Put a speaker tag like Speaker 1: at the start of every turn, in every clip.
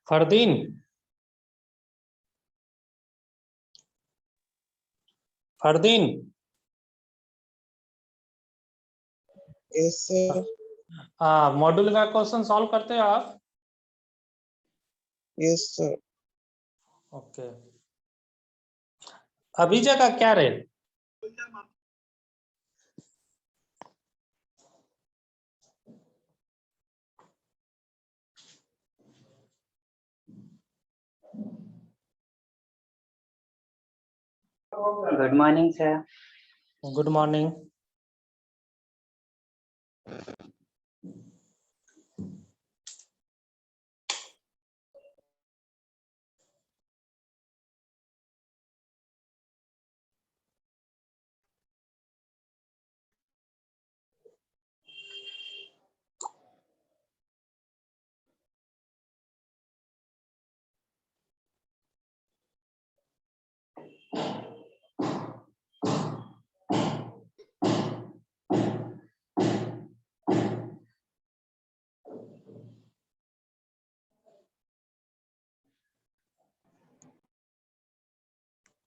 Speaker 1: Fardeen, Fardeen,
Speaker 2: yes sir.
Speaker 1: Module का question solve करते हो आप?
Speaker 2: Yes sir.
Speaker 1: ओके, अभी जगह क्या rate?
Speaker 3: Good morning sir.
Speaker 1: Good morning.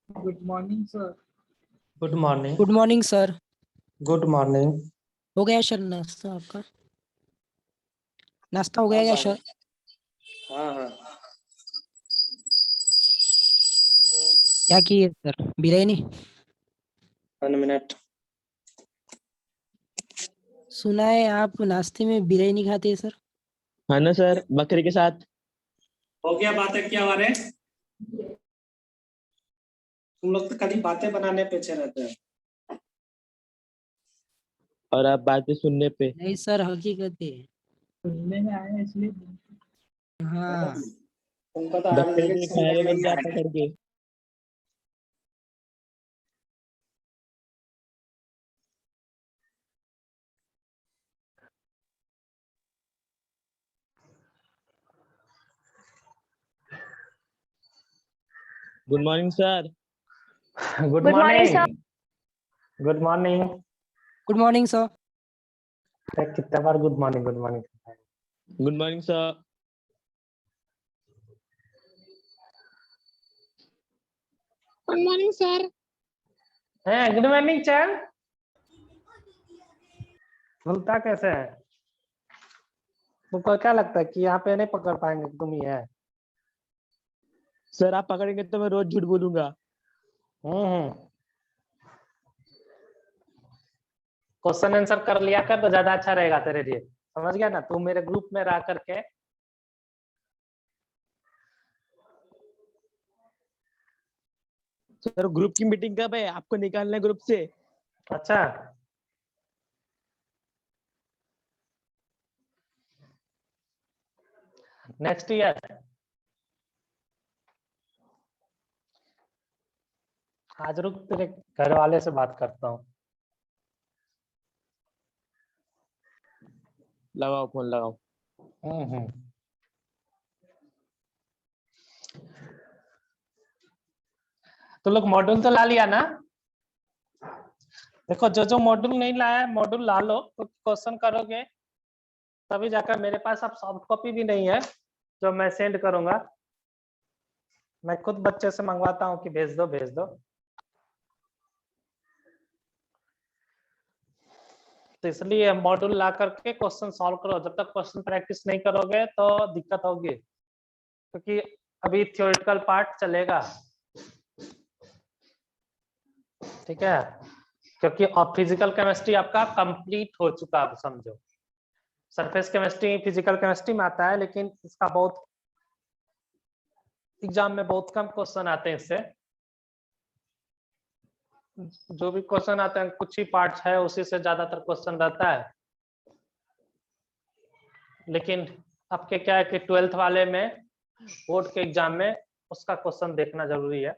Speaker 4: Good morning sir.
Speaker 1: Good morning.
Speaker 5: Good morning sir.
Speaker 1: Good morning.
Speaker 5: हो गया सर नाश्ता आपका? नाश्ता हो गया क्या सर?
Speaker 1: हाँ हाँ।
Speaker 5: क्या किए सर? बिरयानी?
Speaker 1: 1 मिनट।
Speaker 5: सुना है आप नाश्ते में बिरयानी खाते हैं सर?
Speaker 6: हाँ ना सर, बकरी के साथ।
Speaker 1: हो गया बातें क्या वाले? तुम लोग तो खाली बातें बनाने पे अच्छे रहते हैं।
Speaker 6: और आप बातें सुनने पे।
Speaker 5: नहीं सर, हकीकत है।
Speaker 4: सुनने में आया इसलिए।
Speaker 5: हाँ।
Speaker 1: तुमको तो हर
Speaker 6: बकरे
Speaker 1: जगह
Speaker 6: के
Speaker 1: सुनने
Speaker 6: खाए
Speaker 1: में ही
Speaker 6: बंदा
Speaker 1: आएगा।
Speaker 6: पकड़ के। Good morning sir.
Speaker 1: Good
Speaker 7: Good morning, sir.
Speaker 1: Morning. Good morning.
Speaker 5: Good morning sir.
Speaker 1: कितने बार good morning good morning?
Speaker 6: Good morning sir.
Speaker 7: Good morning, sir.
Speaker 1: Good morning चैन। भूलता कैसे है? तुमको क्या लगता है कि यहाँ पे नहीं पकड़ पाएंगे? तुम ही है।
Speaker 6: सर आप पकड़ेंगे तो मैं रोज झूठ बोलूंगा।
Speaker 1: क्वेश्चन आंसर कर लिया कर तो ज्यादा अच्छा रहेगा तेरे लिए। समझ गया ना? तू मेरे ग्रुप में रह करके
Speaker 6: सर ग्रुप की मीटिंग कब है? आपको निकालना है ग्रुप से।
Speaker 1: अच्छा। Next year. आज रुक, तेरे घर वाले से बात करता हूँ।
Speaker 6: लगाओ फोन लगाओ।
Speaker 1: तो लोग मॉड्यूल तो ला लिया ना? देखो, जो मॉड्यूल नहीं लाया है मॉड्यूल ला लो, तो क्वेश्चन करोगे तभी जाकर। मेरे पास अब सॉफ्ट कॉपी भी नहीं है जो मैं सेंड करूंगा। मैं खुद बच्चे से मंगवाता हूँ कि भेज दो भेज दो। तो इसलिए मॉड्यूल ला करके क्वेश्चन सॉल्व करो। जब तक क्वेश्चन प्रैक्टिस नहीं करोगे तो दिक्कत होगी, क्योंकि अभी थ्योरेटिकल पार्ट चलेगा। ठीक है, क्योंकि फिजिकल केमिस्ट्री आपका कंप्लीट हो चुका है, समझो। सरफेस केमिस्ट्री फिजिकल केमिस्ट्री में आता है, लेकिन इसका बहुत एग्जाम में बहुत कम क्वेश्चन आते हैं इससे। जो भी क्वेश्चन आते हैं कुछ ही पार्ट है, उसी से ज्यादातर क्वेश्चन रहता है। लेकिन आपके क्या है कि 12th वाले में बोर्ड के एग्जाम में उसका क्वेश्चन देखना जरूरी है।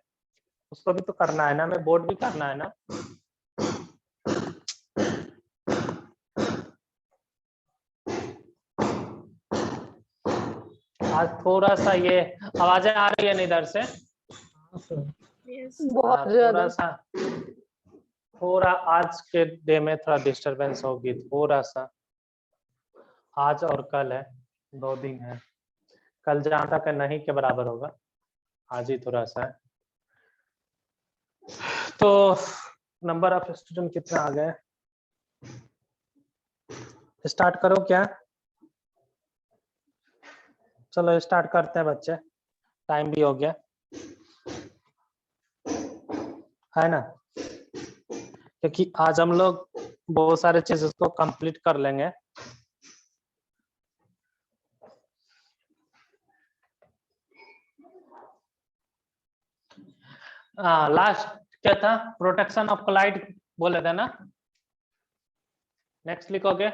Speaker 1: उसको भी तो करना है ना, हमें बोर्ड भी करना है ना। आज थोड़ा सा ये आवाजें आ रही है ना इधर से?
Speaker 7: बहुत ज्यादा।
Speaker 1: थोड़ा आज के डे में थोड़ा डिस्टरबेंस होगी, थोड़ा सा। आज और कल है, 2 दिन है। कल जहां तक नहीं के बराबर होगा, आज ही थोड़ा सा है। तो नंबर ऑफ स्टूडेंट कितना आ गए, स्टार्ट करो क्या? चलो स्टार्ट करते हैं बच्चे, टाइम भी हो गया है ना, क्योंकि आज हम लोग बहुत सारे चीजें को कंप्लीट कर लेंगे। लास्ट क्या था, प्रोटेक्शन ऑफ कोलाइड बोले थे ना। नेक्स्ट लिखोगे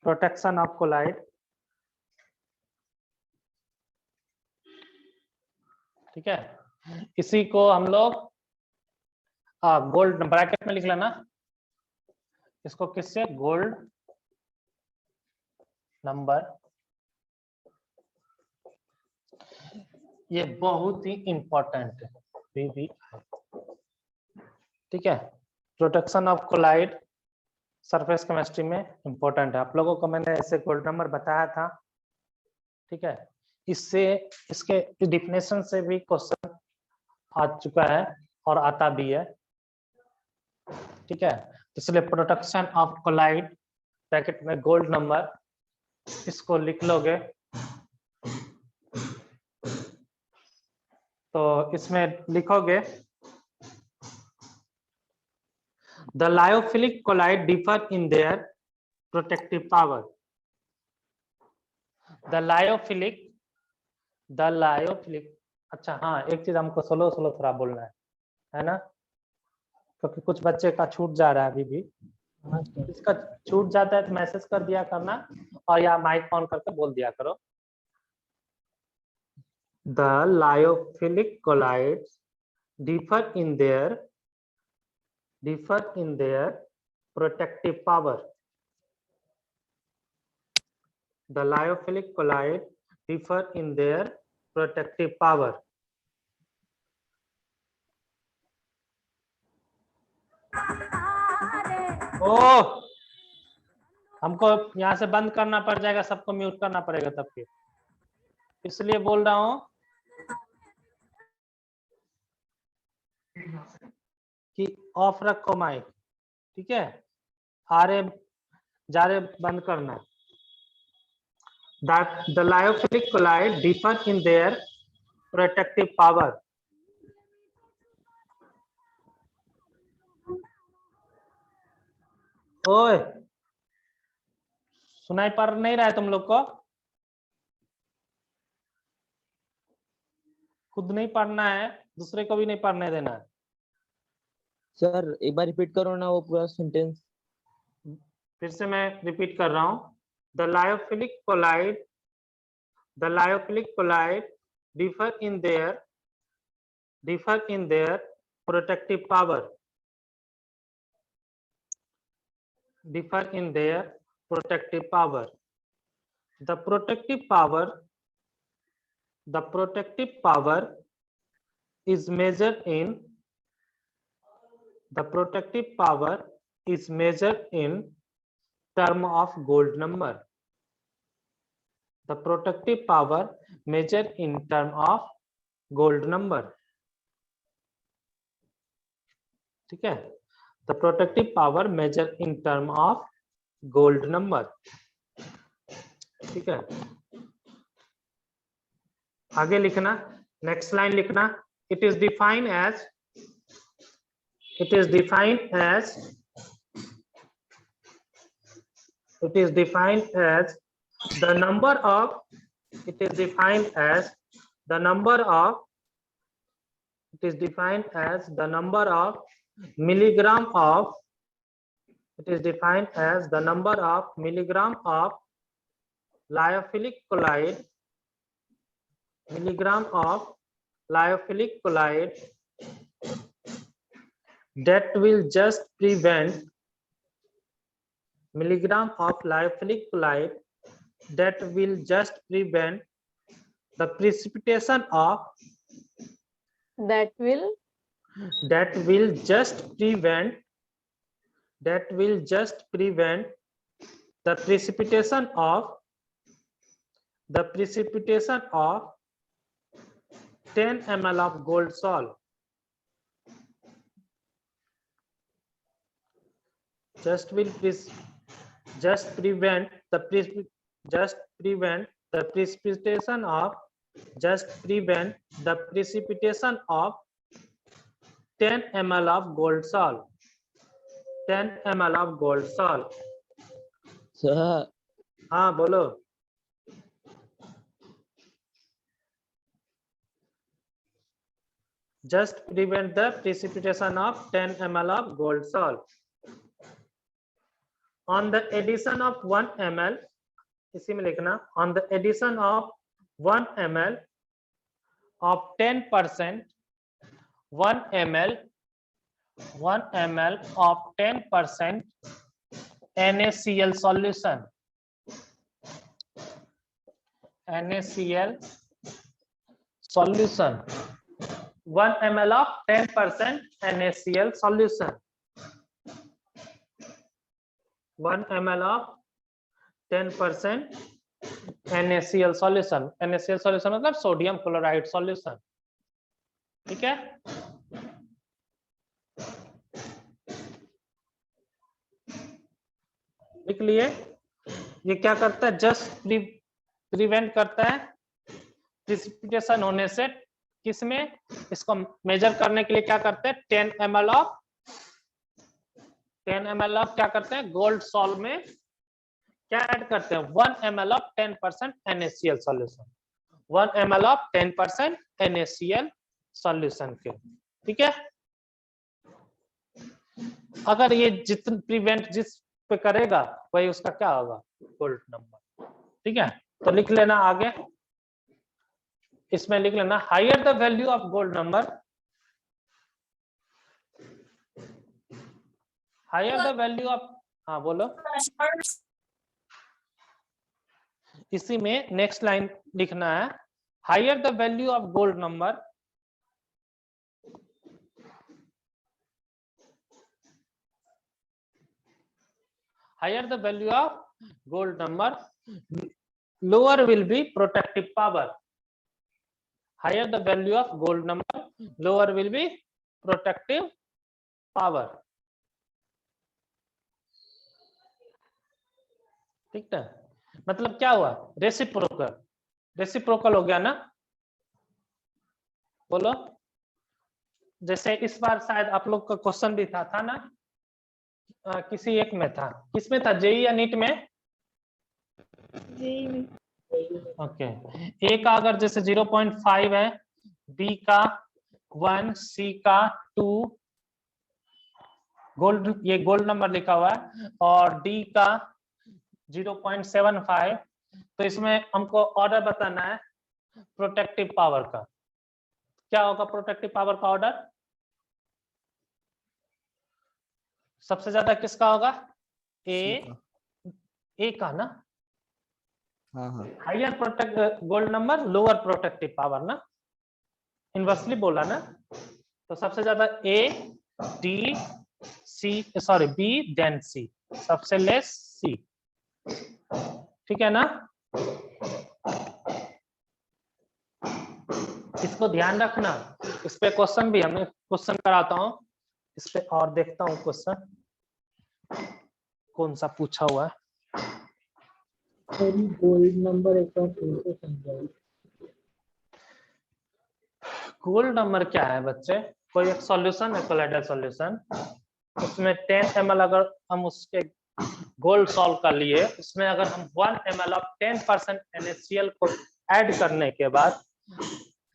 Speaker 1: प्रोटेक्शन ऑफ कोलाइड, ठीक है। इसी को हम लोग गोल्ड ब्रैकेट में लिख लेना, इसको किससे, गोल्ड नंबर। ये बहुत ही इंपॉर्टेंट है, ठीक है। Protection of colloid surface chemistry में इंपॉर्टेंट है। आप लोगों को मैंने ऐसे गोल्ड नंबर बताया था, ठीक है। इससे इसके डिफिनेशन से भी क्वेश्चन आ चुका है और आता भी है, ठीक है। इसलिए प्रोटेक्शन ऑफ कोलाइड ब्रैकेट में गोल्ड नंबर, इसको लिख लोगे तो इसमें लिखोगे the lyophilic colloid differ in their protective power. The lyophilic अच्छा हाँ, एक चीज हमको स्लो थोड़ा बोलना है ना, क्योंकि कुछ बच्चे का छूट जा रहा है अभी भी। इसका छूट जाता है तो मैसेज कर दिया करना, और या माइक ऑन करके बोल दिया करो। The lyophilic colloids differ in their protective power. The lyophilic colloid differ in their protective power. ओह, हमको यहाँ से बंद करना पड़ जाएगा, सबको म्यूट करना पड़ेगा तब फिर, इसलिए बोल रहा हूँ कि ऑफ रखो माइक, ठीक है। आरे जारे बंद करना। That the lyophilic colloid differ in their protective power. ओए, सुनाई पड़ नहीं रहा है तुम लोग को? खुद नहीं पढ़ना है, दूसरे को भी नहीं पढ़ने देना है।
Speaker 6: सर एक बार रिपीट करो ना वो पूरा सेंटेंस।
Speaker 1: फिर से मैं रिपीट कर रहा हूँ। The lyophilic colloid differ in their protective power. Differ in their protective power. The protective power is measured in term of gold number. The protective power measured in term of gold number. ठीक है, the protective power measured in term of gold number. ठीक है, आगे लिखना, next line लिखना। It is defined as the number of milligram of lyophilic colloid that will just prevent the precipitation of that will just prevent the precipitation of 10 ml of gold salt. Just prevent the precipitation of 10 ml of gold salt. 10 ml of gold salt.
Speaker 6: Sir
Speaker 1: हाँ बोलो। Just prevent the precipitation of 10 ml of gold salt. On the addition of 1 ml, इसी में लिखना, on the addition of 1 ml of 10%, 1 ml of 10% NaCl solution, NaCl solution, 1 ml of 10% NaCl solution, 1 ml of 10% NaCl solution. NaCl solution मतलब sodium chloride solution, ठीक है। लिख लिए। ये क्या करता है, जस्ट प्रिवेंट करता है प्रिसिपिटेशन होने से। किसमें, इसको मेजर करने के लिए क्या करते हैं, 10 ml ऑफ क्या करते हैं, गोल्ड सॉल्ट में क्या ऐड करते हैं, 1 ml of 10% NaCl solution, 1 ml of 10% NaCl solution के, ठीक है। अगर ये जितने प्रिवेंट जिस पे करेगा वही उसका क्या होगा, गोल्ड नंबर, ठीक है। तो लिख लेना आगे, इसमें लिख लेना higher the value of gold number, higher the value of, हाँ बोलो। इसी में नेक्स्ट लाइन लिखना है, higher the value of gold number, higher the value of gold number, lower will be protective power, higher the value of gold number, lower will be protective power, ठीक है। मतलब क्या हुआ, रेसिप्रोकल हो गया ना, बोलो। जैसे इस बार शायद आप लोग का क्वेश्चन भी था ना, किसी एक में था, किसमें था, जेई या नीट में, ओके। ए का अगर जैसे 0.5 है, बी का 1, सी का 2, गोल्ड, ये गोल्ड नंबर लिखा हुआ है, और डी का 0.75, तो इसमें हमको ऑर्डर बताना है प्रोटेक्टिव पावर का। क्या होगा प्रोटेक्टिव पावर का ऑर्डर, सबसे ज्यादा किसका होगा, ए का ना,
Speaker 6: हाँ
Speaker 1: higher protect gold number, lower protective power ना, इनवर्सली बोला ना। तो सबसे ज्यादा A, D, C, sorry B, then C, सबसे लेस सी, ठीक है ना। इसको ध्यान रखना, इस पे क्वेश्चन भी हमें क्वेश्चन कराता हूं इस पे, और देखता हूं क्वेश्चन कौन सा पूछा हुआ है।
Speaker 4: गोल्ड नंबर एक बार फिर से समझाओ।
Speaker 1: गोल्ड नंबर क्या है बच्चे, कोई एक सॉल्यूशन है, कोलाइडल सॉल्यूशन, उसमें 10 ml अगर हम उसके गोल्ड सॉल्व कर लिए, उसमें अगर हम 1 ml ऑफ 10% NaCl को ऐड करने के बाद,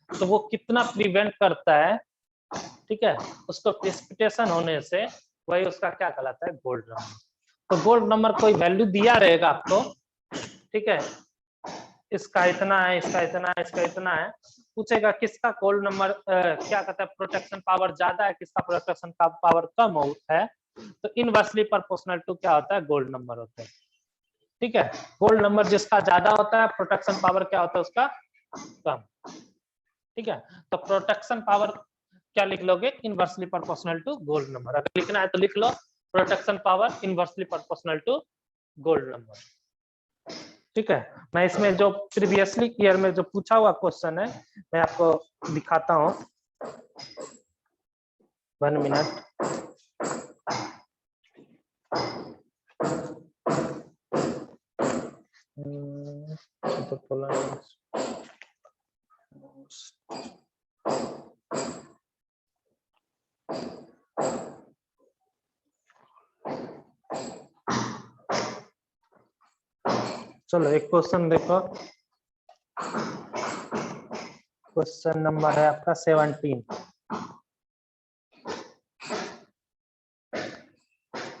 Speaker 1: तो वो कितना प्रिवेंट करता है, ठीक है, उसको प्रेसिपिटेशन होने से, वही उसका क्या कहलाता है, गोल्ड नंबर। तो गोल्ड नंबर कोई वैल्यू दिया रहेगा आपको, ठीक है, इसका इतना है, इसका इतना है, इसका इतना है, पूछेगा किसका गोल्ड नंबर क्या कहता है, प्रोटेक्शन पावर ज्यादा है, किसका प्रोटेक्शन का पावर कम है, तो इनवर्सली प्रोपोर्शनल टू क्या होता है, गोल्ड नंबर होता है, ठीक है। गोल्ड नंबर जिसका ज्यादा होता है, प्रोटेक्शन पावर क्या होता है उसका कम, ठीक है। तो प्रोटेक्शन पावर क्या लिख लोगे, inversely proportional to gold number. अगर लिखना है तो लिख लो protection power inversely proportional to gold number. ठीक है, मैं इसमें जो प्रीवियसली ईयर में जो पूछा हुआ क्वेश्चन है मैं आपको दिखाता हूँ, 1 मिनट। चलो एक क्वेश्चन देखो, क्वेश्चन नंबर है आपका 17।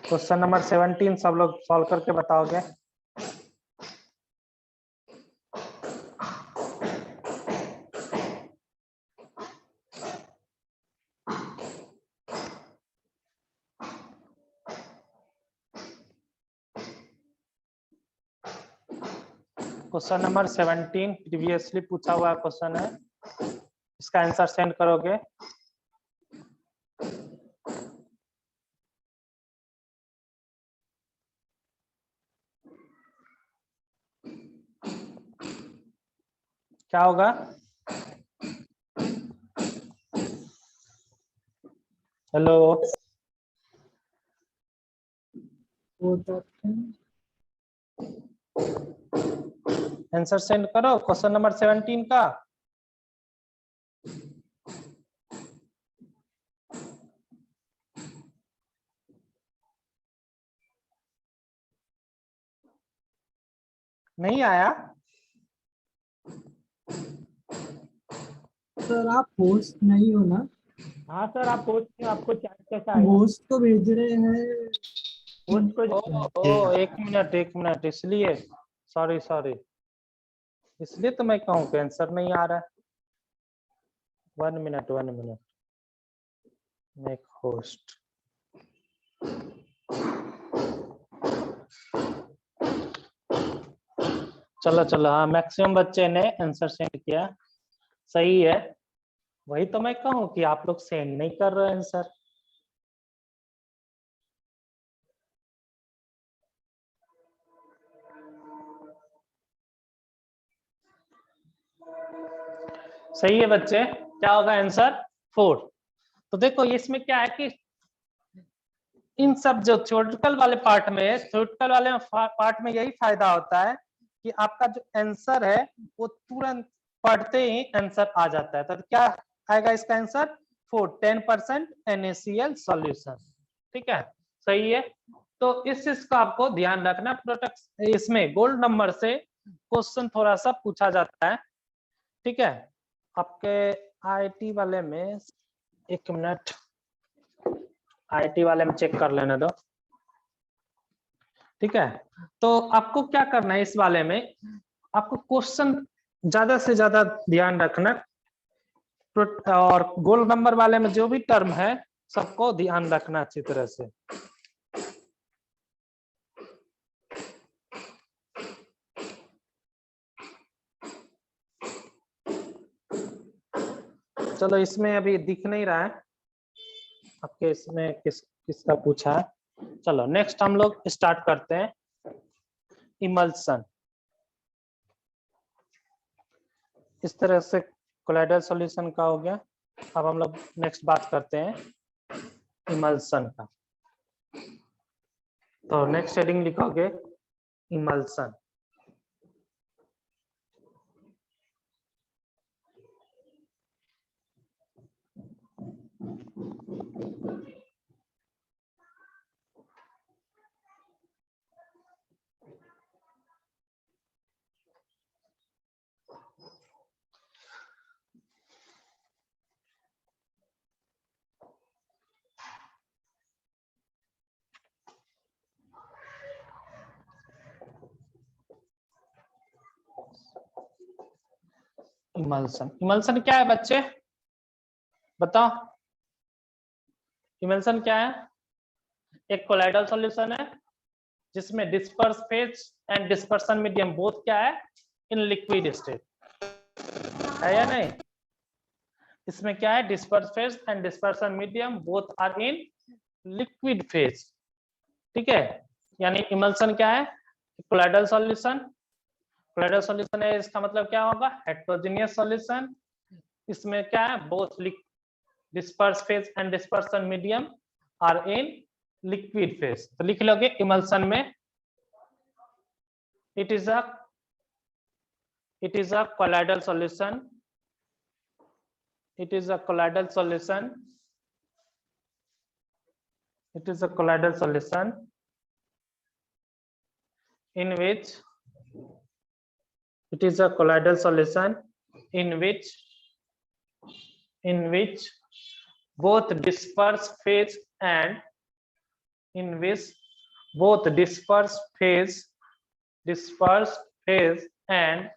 Speaker 1: क्वेश्चन नंबर 17 सब लोग सॉल्व करके बताओगे। क्वेश्चन नंबर 17 प्रीवियसली पूछा हुआ क्वेश्चन है, इसका आंसर सेंड करोगे। क्या होगा, हेलो, आंसर सेंड करो क्वेश्चन नंबर 17 का। नहीं आया,
Speaker 4: सर आप होस्ट नहीं हो ना?
Speaker 3: हाँ सर, आप होस्ट, आपको चैट कैसा आएगा?
Speaker 4: होस्ट तो भेज रहे हैं।
Speaker 3: होस्ट को
Speaker 1: एक मिनट, इसलिए सॉरी, इसलिए तो मैं कहूँ कि आंसर नहीं आ रहा है। 1 मिनट, मेक होस्ट। चलो, हाँ मैक्सिमम बच्चे ने आंसर सेंड किया, सही है। वही तो मैं कहूँ कि आप लोग सेंड नहीं कर रहे आंसर। सही है बच्चे, क्या होगा आंसर 4। तो देखो इसमें क्या है कि इन सब जो थ्योरेटिकल वाले पार्ट में यही फायदा होता है कि आपका जो आंसर है वो तुरंत पढ़ते ही आंसर आ जाता है। तो क्या आएगा इसका आंसर 4, 10% NaCl सॉल्यूशन। ठीक है, सही है। तो इस चीज का आपको ध्यान रखना, प्रोडक्ट इसमें गोल्ड नंबर से क्वेश्चन थोड़ा सा पूछा जाता है। ठीक है, आपके IIT वाले में, एक मिनट, IIT वाले में चेक कर लेने दो। ठीक है, तो आपको क्या करना है इस वाले में, आपको क्वेश्चन ज्यादा से ज्यादा ध्यान रखना, और गोल्ड नंबर वाले में जो भी टर्म है सबको ध्यान रखना अच्छी तरह से। चलो इसमें अभी दिख नहीं रहा है आपके, इसमें किसका पूछा है। चलो नेक्स्ट हम लोग स्टार्ट करते हैं, इमल्सन। इस तरह से कोलाइडल सॉल्यूशन का हो गया। अब हम लोग नेक्स्ट बात करते हैं इमल्सन का। तो नेक्स्ट हेडिंग लिखोगे इमल्सन। इमल्सन क्या है बच्चे, बताओ। इमल्सन क्या है, एक कोलाइडल सॉल्यूशन है जिसमें disperse phase and dispersion medium both क्या है, इन लिक्विड स्टेट है या नहीं। इसमें क्या है, disperse phase and dispersion medium both are in liquid phase. ठीक है, यानी इमल्सन क्या है, कोलाइडल सॉल्यूशन। कोलाइडल सॉल्यूशन है, इसका मतलब क्या होगा, हेटेरोजेनियस सॉल्यूशन। इसमें क्या है, both disperse phase and dispersion medium are in liquid phase. तो लिख लोगे इमल्सन में it is a colloidal solution, it is a colloidal solution, it is a colloidal solution in which it is a colloidal solution in which both disperse phase and in which both disperse phase and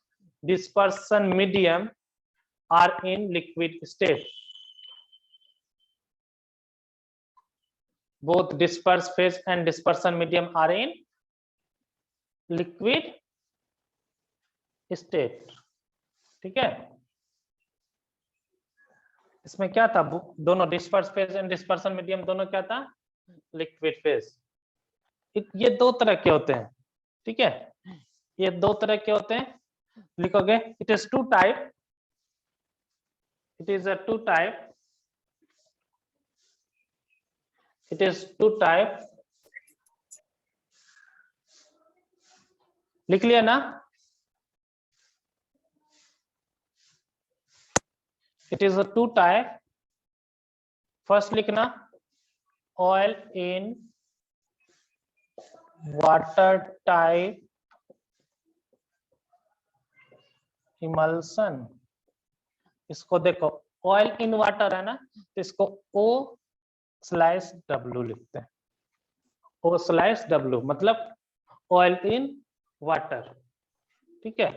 Speaker 1: dispersion medium are in liquid state. Both disperse phase and dispersion medium are in liquid state. ठीक है, इसमें क्या था, दोनों disperse phase and dispersion medium दोनों क्या था, liquid phase. ये दो तरह के होते हैं। ठीक है, ये दो तरह के होते हैं, लिखोगे it is two type, it is a two type, it is two type. लिख लिया ना, it is a two type. First लिखना oil in water type emulsion. इसको देखो, ऑयल इन वाटर है ना, तो इसको O/W लिखते हैं। O/W मतलब ऑयल इन वाटर। ठीक है,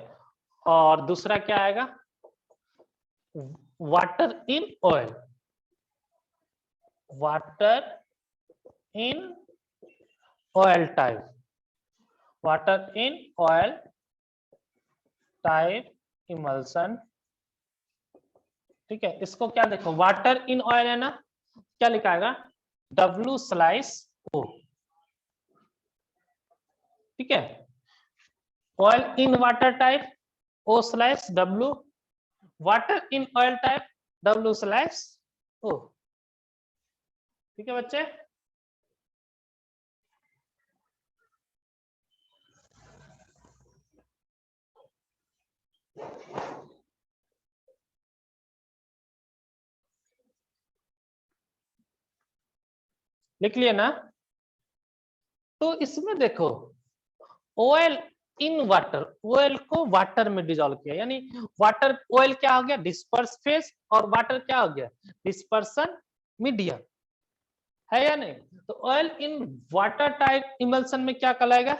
Speaker 1: और दूसरा क्या आएगा, water in oil, water in oil type, water in oil type emulsion. ठीक है, इसको क्या देखो, वाटर इन ऑयल है ना, क्या लिखाएगा, W/O। ठीक है, oil in water type O/W, water in oil type W/O। ठीक है बच्चे, लिख लिए ना। तो इसमें देखो, ऑयल इन वाटर, ऑयल को वाटर में डिजोल्व किया, यानी वाटर, ऑयल क्या हो गया, डिस्पर्स फेज, और वाटर क्या हो गया, डिस्पर्सन मीडियम, है या नहीं। तो oil in water type emulsion में क्या कहलाएगा,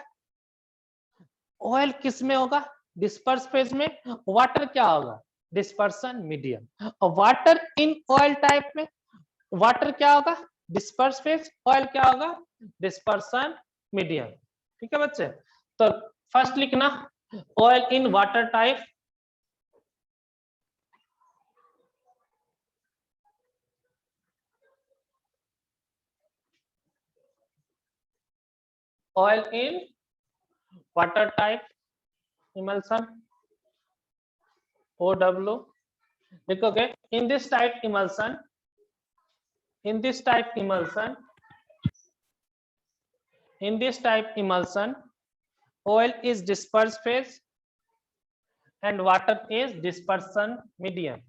Speaker 1: ऑयल किस में होगा, डिस्पर्स फेज में, वाटर क्या होगा, डिस्पर्सन मीडियम। और वाटर इन ऑयल टाइप में वाटर क्या होगा, डिस्पर्स फेज, ऑयल क्या होगा, डिस्पर्सन मीडियम। ठीक है बच्चे, तो फर्स्ट लिखना oil in water type, oil in water type emulsion OW लिखोगे, in this type emulsion, in this type emulsion, in this type emulsion, oil is disperse phase and water is dispersion medium.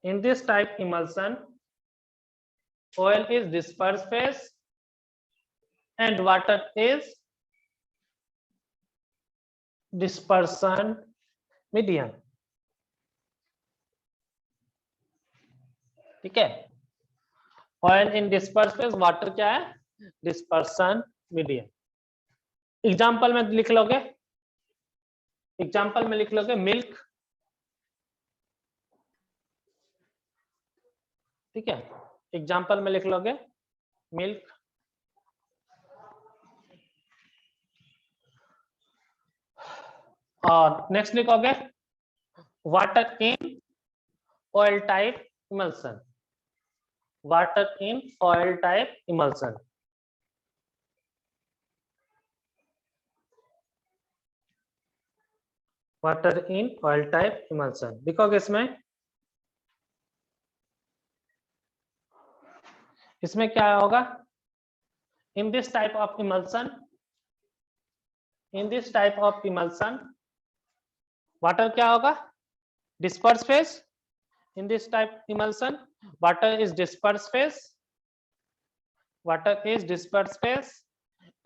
Speaker 1: In this type emulsion, oil is disperse phase and water is dispersion medium. ठीक है, oil in disperse phase, water क्या है, dispersion medium. Example में लिख लोगे, example में लिख लोगे मिल्क। ठीक है, एग्जाम्पल में लिख लोगे मिल्क, और नेक्स्ट लिखोगे water in oil type emulsion, water in oil type emulsion. Water in oil type emulsion लिखोगे इसमें क्या होगा? In this type of emulsion, in this type of emulsion water क्या होगा? Disperse phase. In this type emulsion water is disperse phase, water is disperse phase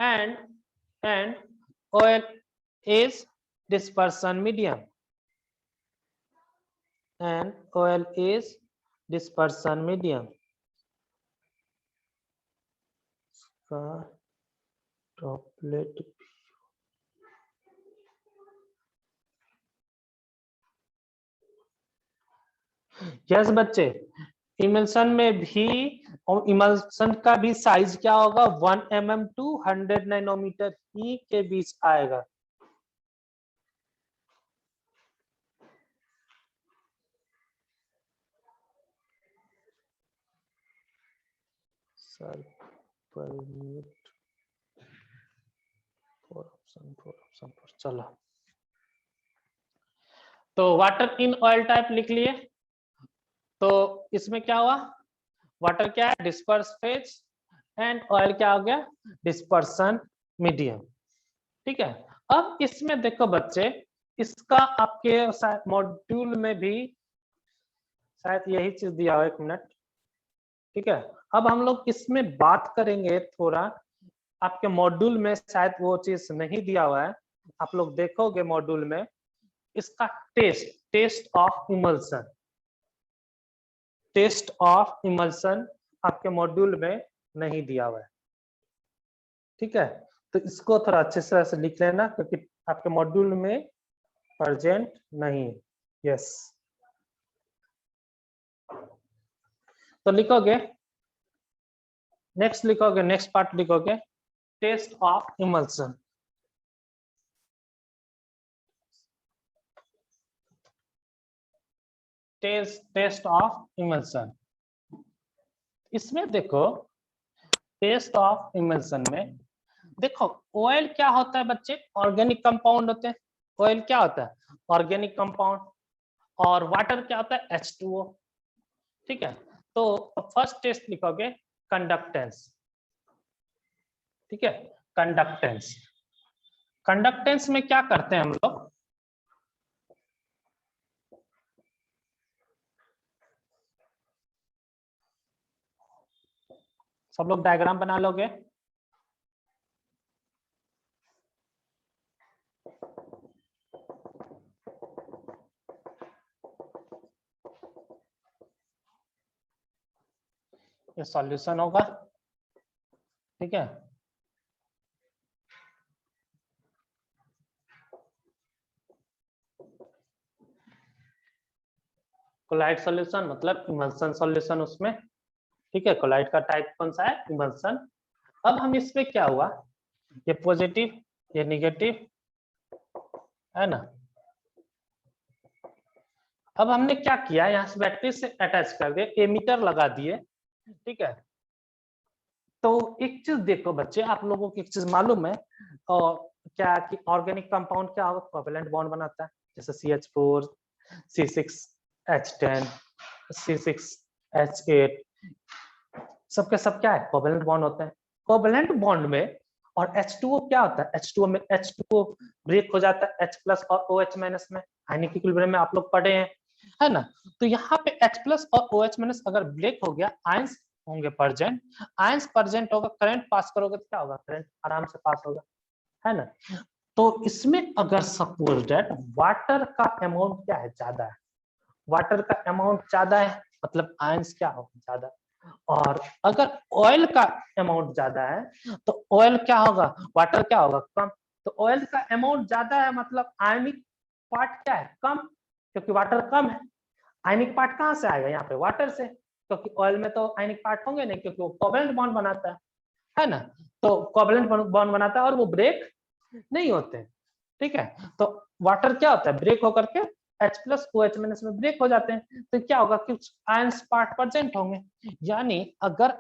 Speaker 1: and oil is dispersion medium, and oil is dispersion medium। Droplet yes बच्चे, emulsion में भी और emulsion का भी size क्या होगा? 1 mm टू 100 नैनोमीटर ही के बीच आएगा। सर परमिट फोर ऑप्शन चलो, तो वाटर इन ऑयल टाइप लिख लिए। तो इसमें क्या हुआ? वाटर क्या है? डिस्पर्स फेज, एंड ऑयल क्या हो गया? Dispersion medium. ठीक है, अब इसमें देखो बच्चे, इसका आपके मॉड्यूल में भी शायद यही चीज दिया हो। 1 मिनट, ठीक है। अब हम लोग इसमें बात करेंगे थोड़ा, आपके मॉड्यूल में शायद वो चीज नहीं दिया हुआ है, आप लोग देखोगे मॉड्यूल में इसका test of emulsion, test of emulsion आपके मॉड्यूल में नहीं दिया हुआ है। ठीक है, तो इसको थोड़ा अच्छे से लिख लेना क्योंकि आपके मॉड्यूल में प्रेजेंट नहीं है। यस, तो लिखोगे नेक्स्ट, लिखोगे नेक्स्ट पार्ट, लिखोगे test of emulsion. Test of emulsion, इसमें देखो टेस्ट ऑफ इमल्सन में देखो ऑयल क्या होता है बच्चे? ऑर्गेनिक कंपाउंड होते हैं। ऑयल क्या होता है? Organic compound. और वाटर क्या होता है? H2O। ठीक है, तो फर्स्ट टेस्ट लिखोगे कंडक्टेंस। ठीक है, कंडक्टेंस। कंडक्टेंस में क्या करते हैं हम लोग? सब लोग डायग्राम बना लोगे। ये सॉल्यूशन होगा। ठीक है, कोलाइड सॉल्यूशन मतलब इमल्सन सॉल्यूशन उसमें। ठीक है, कोलाइड का टाइप कौन सा है? इमल्सन। अब हम इसमें क्या हुआ, ये पॉजिटिव ये निगेटिव है ना। अब हमने क्या किया, यहाँ से बैटरी से अटैच कर दिए, एमीटर लगा दिए। ठीक है, तो एक चीज देखो बच्चे, आप लोगों को एक चीज मालूम है और क्या कि ऑर्गेनिक कंपाउंड क्या होगा? कोवेलेंट बॉन्ड बनाता है, जैसे CH4 C6H10 C6H8 सबके सब क्या है? कोवेलेंट बॉन्ड होते हैं। कोवेलेंट बॉन्ड में और H2O क्या होता है? H2O में H2O ब्रेक हो जाता है H+ और OH- में। आयनिक इक्विलिब्रियम में आप लोग पढ़े हैं, है ना। तो यहाँ पे H+ और OH- अगर ब्रेक हो गया, आयंस होंगे प्रेजेंट। आयंस प्रेजेंट होगा, करंट पास करोगे तो क्या होगा? करंट आराम से पास होगा, है ना। तो इसमें अगर सपोज दैट वाटर का अमाउंट क्या है? ज्यादा है। वाटर का अमाउंट ज्यादा है मतलब आयंस क्या होगा? ज्यादा। और अगर ऑयल का अमाउंट ज्यादा है तो ऑयल क्या होगा? वाटर क्या होगा? कम। तो ऑयल का अमाउंट ज्यादा है मतलब आयनिक पार्ट क्या है? कम, क्योंकि वाटर कम है। आयनिक पार्ट कहाँ से आएगा? यहाँ पे वाटर से, क्योंकि ऑयल में तो आयनिक पार्ट होंगे नहीं, क्योंकि वो कोवेलेंट बॉन्ड बनाता है ना। तो कोवेलेंट बॉन्ड बनाता है और वो ब्रेक नहीं होते। ठीक है, तो वाटर क्या होता है, ब्रेक होकर के H+ OH- में ब्रेक हो जाते हैं, तो क्या होगा, कुछ आयंस पार्ट प्रेजेंट होंगे। यानी अगर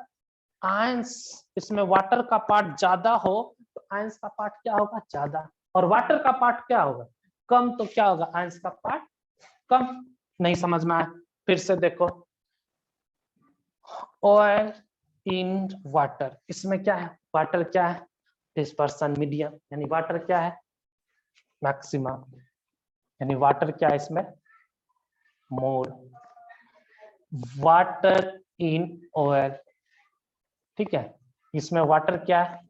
Speaker 1: आयंस इसमें वाटर का पार्ट ज्यादा हो तो आयंस का पार्ट क्या होगा, ज्यादा, और वाटर का पार्ट क्या होगा, कम, तो क्या होगा, आयंस का पार्ट कम। नहीं समझ में आया, फिर से देखो, ऑयल इन वाटर, इसमें क्या है, वाटर क्या है, डिस्पर्सन मीडियम, यानी वाटर क्या है, मैक्सिमम, यानी वाटर क्या है इसमें, मोर, वाटर इन ऑयल, ठीक है, इसमें वाटर क्या है,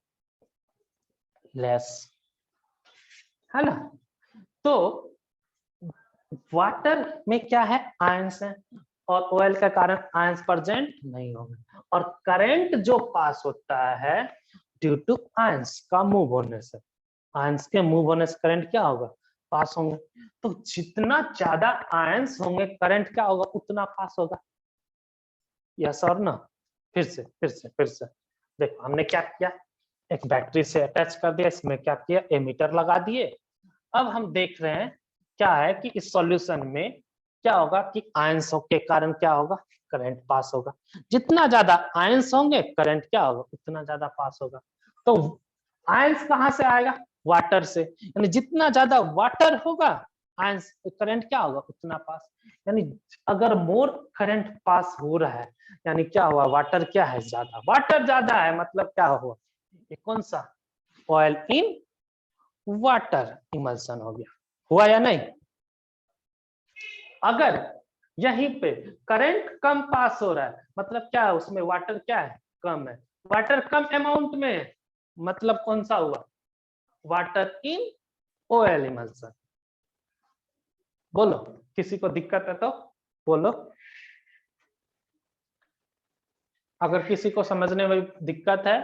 Speaker 1: लेस, है ना। तो वाटर में क्या है, आयंस है, और ऑयल के कारण आयंस प्रेजेंट नहीं होंगे, और करंट जो पास होता है ड्यू टू आयंस का मूव होने से, आयंस के मूव होने से करंट क्या होगा, पास होंगे। तो जितना ज्यादा आयंस होंगे करंट क्या होगा, उतना पास होगा, यस और ना। फिर से देखो, हमने क्या किया, एक बैटरी से अटैच कर दिया, इसमें क्या किया, एमीटर लगा दिए। अब हम देख रहे हैं क्या है कि इस सॉल्यूशन में क्या होगा कि आयंस के कारण क्या होगा, करंट पास होगा। जितना ज्यादा आयंस होंगे करंट क्या होगा, उतना ज्यादा पास होगा। तो आयंस कहाँ से आएगा, वाटर से, यानी जितना ज्यादा वाटर होगा आयंस करंट क्या होगा, उतना पास। यानी अगर मोर करंट पास हो रहा है, यानी क्या हुआ, वाटर क्या है, ज्यादा, वाटर ज्यादा है, मतलब क्या हुआ, ये कौन सा, ऑयल इन वाटर इमल्सन हो गया, हुआ या नहीं। अगर यहीं पे करंट कम पास हो रहा है, मतलब क्या है, उसमें वाटर क्या है, कम है, वाटर कम अमाउंट में है, मतलब कौन सा हुआ, वाटर इन ऑयल इमल्सन। बोलो, किसी को दिक्कत है तो बोलो, अगर किसी को समझने में दिक्कत है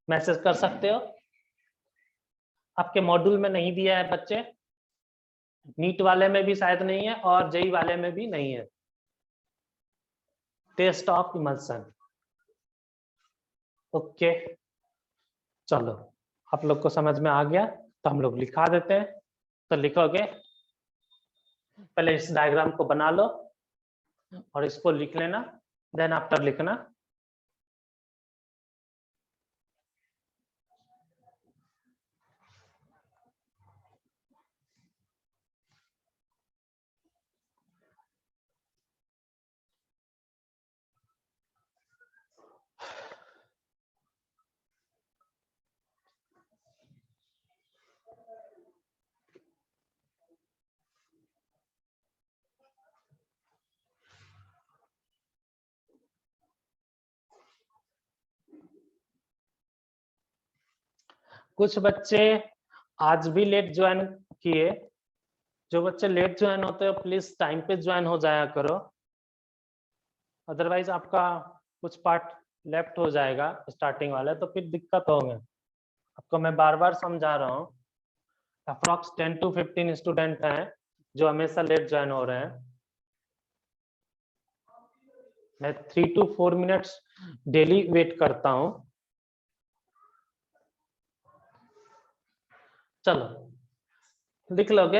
Speaker 1: मैसेज कर सकते हो। आपके मॉड्यूल में नहीं दिया है बच्चे, नीट वाले में भी शायद नहीं है, और जेई वाले में भी नहीं है, टेस्ट ऑफ इमल्सन। ओके, चलो, आप लोग को समझ में आ गया तो हम लोग लिखा देते हैं। तो लिखोगे, पहले इस डायग्राम को बना लो और इसको लिख लेना, देन आफ्टर लिखना। कुछ बच्चे आज भी लेट ज्वाइन किए, जो बच्चे लेट ज्वाइन होते हैं प्लीज टाइम पे ज्वाइन हो जाया करो, अदरवाइज आपका कुछ पार्ट लेफ्ट हो जाएगा स्टार्टिंग वाले, तो फिर दिक्कत होंगे। आपको मैं बार बार समझा रहा हूँ, अप्रॉक्स 10 to 15 स्टूडेंट हैं जो हमेशा लेट ज्वाइन हो रहे हैं। मैं 3 to 4 मिनट्स डेली वेट करता हूँ। चलो लिख लोगे,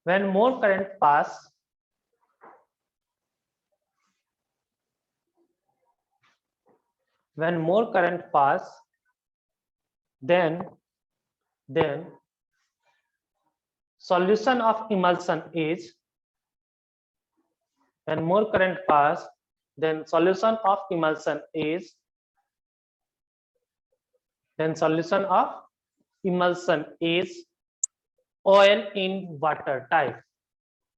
Speaker 1: when more current pass, when more current pass, then solution of emulsion is, when more current pass, then solution of emulsion is, then solution of emulsion is oil in water type,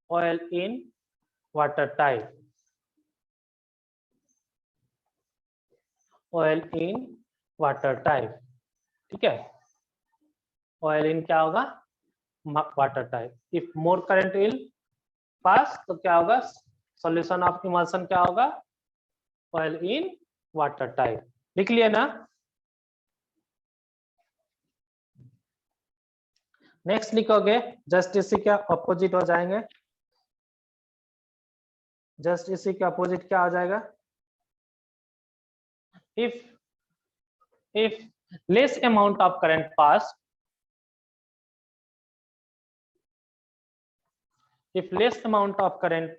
Speaker 1: oil in water type, oil in water type, ठीक है। Oil in क्या होगा, water type. If more current will pass तो क्या होगा, solution of emulsion क्या होगा, oil in water type. लिख लिया ना। नेक्स्ट लिखोगे, जस्ट इसी के अपोजिट हो जाएंगे, जस्ट इसी के अपोजिट क्या हो जाएगा, if less amount of current pass if less amount of current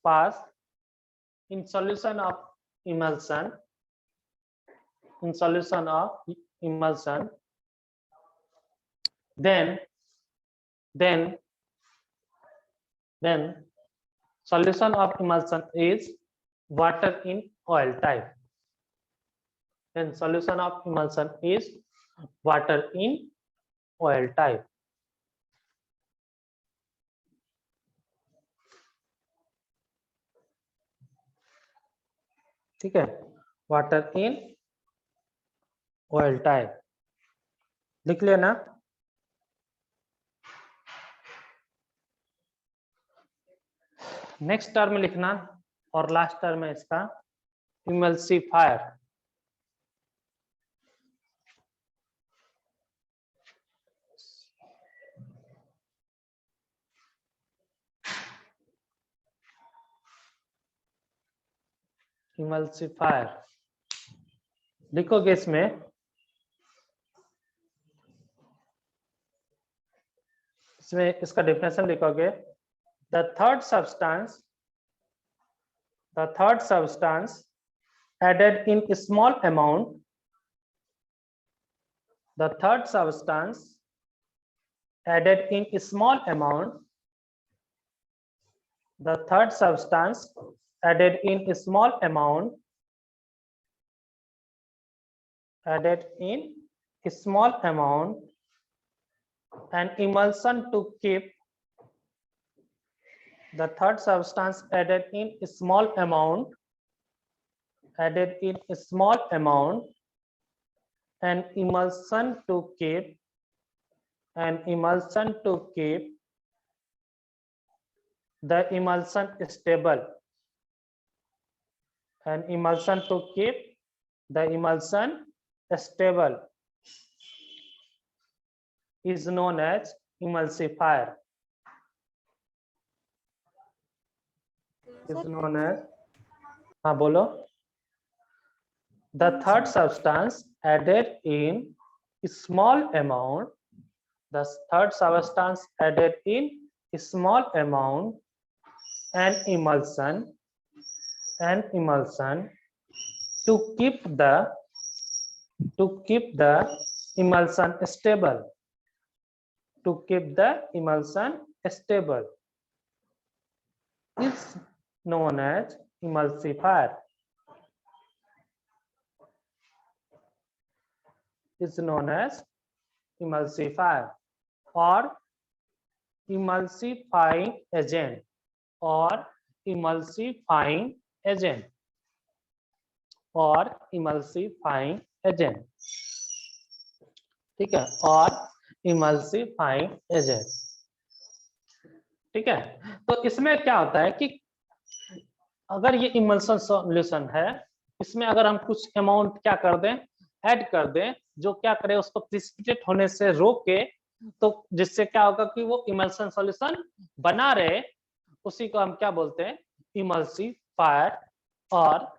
Speaker 1: pass in solution of emulsion, then solution of emulsion is water in oil type. Then solution of emulsion is water in oil type. ठीक है, water in oil type लिख लेना। Next term लिखना और last term है इसका emulsifier. Emulsifier लिखोगे इसमें इसका डेफिनेशन लिखोगे, the third substance added in a small amount, the third substance added in a small amount, the third substance added in a small amount, added in a small amount, an emulsion to keep, the third substance added in a small amount, added in a small amount, an emulsion to keep, an emulsion to keep the emulsion stable, an emulsion to keep the emulsion stable is known as emulsifier. Is known as, हाँ बोलो, the third substance added in a small amount, the third substance added in a small amount, an emulsion to keep the emulsion stable, to keep the emulsion stable is known as emulsifier, is known as emulsifier or emulsifying agent or emulsifying agent और emulsifying agent, ठीक है, और emulsifying agent, ठीक है। तो इसमें क्या होता है कि अगर ये इमल्सन सॉल्यूशन है, इसमें अगर हम कुछ अमाउंट क्या कर दें, ऐड कर दें, जो क्या करे उसको प्रिसिपिटेट होने से रोके, तो जिससे क्या होगा कि वो इमल्सन सॉल्यूशन बना रहे, उसी को हम क्या बोलते हैं, इमल्सिफायर और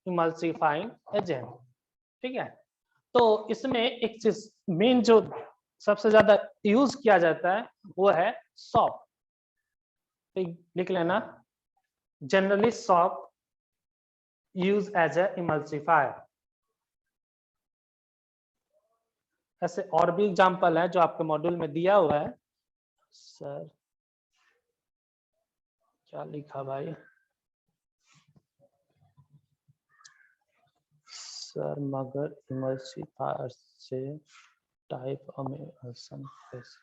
Speaker 1: इमल्सिफाइंग एजेंट, ठीक है। तो इसमें एक चीज मेन जो सबसे ज्यादा यूज किया जाता है वो है सॉप, लिख लेना, generally soap use as a emulsifier. ऐसे और भी एग्जांपल है जो आपके मॉड्यूल में दिया हुआ है। सर क्या लिखा भाई, सर मगर इमल्सिफायर से टाइप इमल्सन कैसे,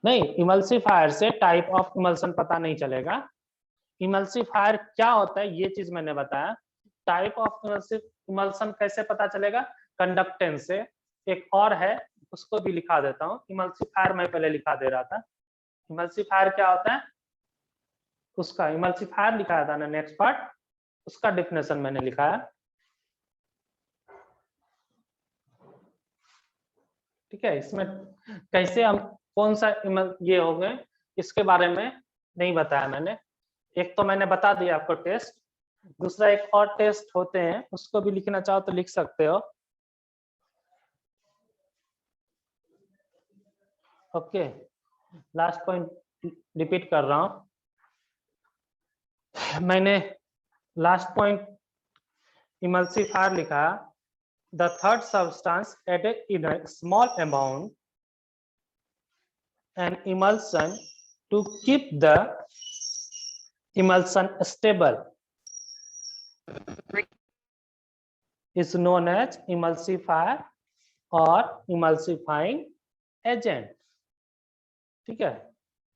Speaker 1: नहीं इमल्सिफायर से टाइप ऑफ इमल्सन पता नहीं चलेगा। इमल्सिफायर क्या होता है ये चीज मैंने बताया। टाइप ऑफ इमल्सन कैसे पता चलेगा, कंडक्टेंस से। एक और है उसको भी लिखा देता हूँ, इमल्सिफायर मैं पहले लिखा दे रहा था। इमल्सिफायर क्या होता है, उसका इमल्सिफायर लिखा था ना नेक्स्ट पार्ट, उसका डेफिनेशन मैंने लिखा है, ठीक है। इसमें कैसे हम कौन सा ये हो गए इसके बारे में नहीं बताया मैंने। एक तो मैंने बता दिया आपको टेस्ट, दूसरा एक और टेस्ट होते हैं, उसको भी लिखना चाहो तो लिख सकते हो। ओके, लास्ट पॉइंट रिपीट कर रहा हूं। मैंने लास्ट पॉइंट इमल्सिफायर लिखा, the third substance added in a small amount and emulsion to keep the emulsion stable is known as emulsifier or emulsifying agent। ठीक है,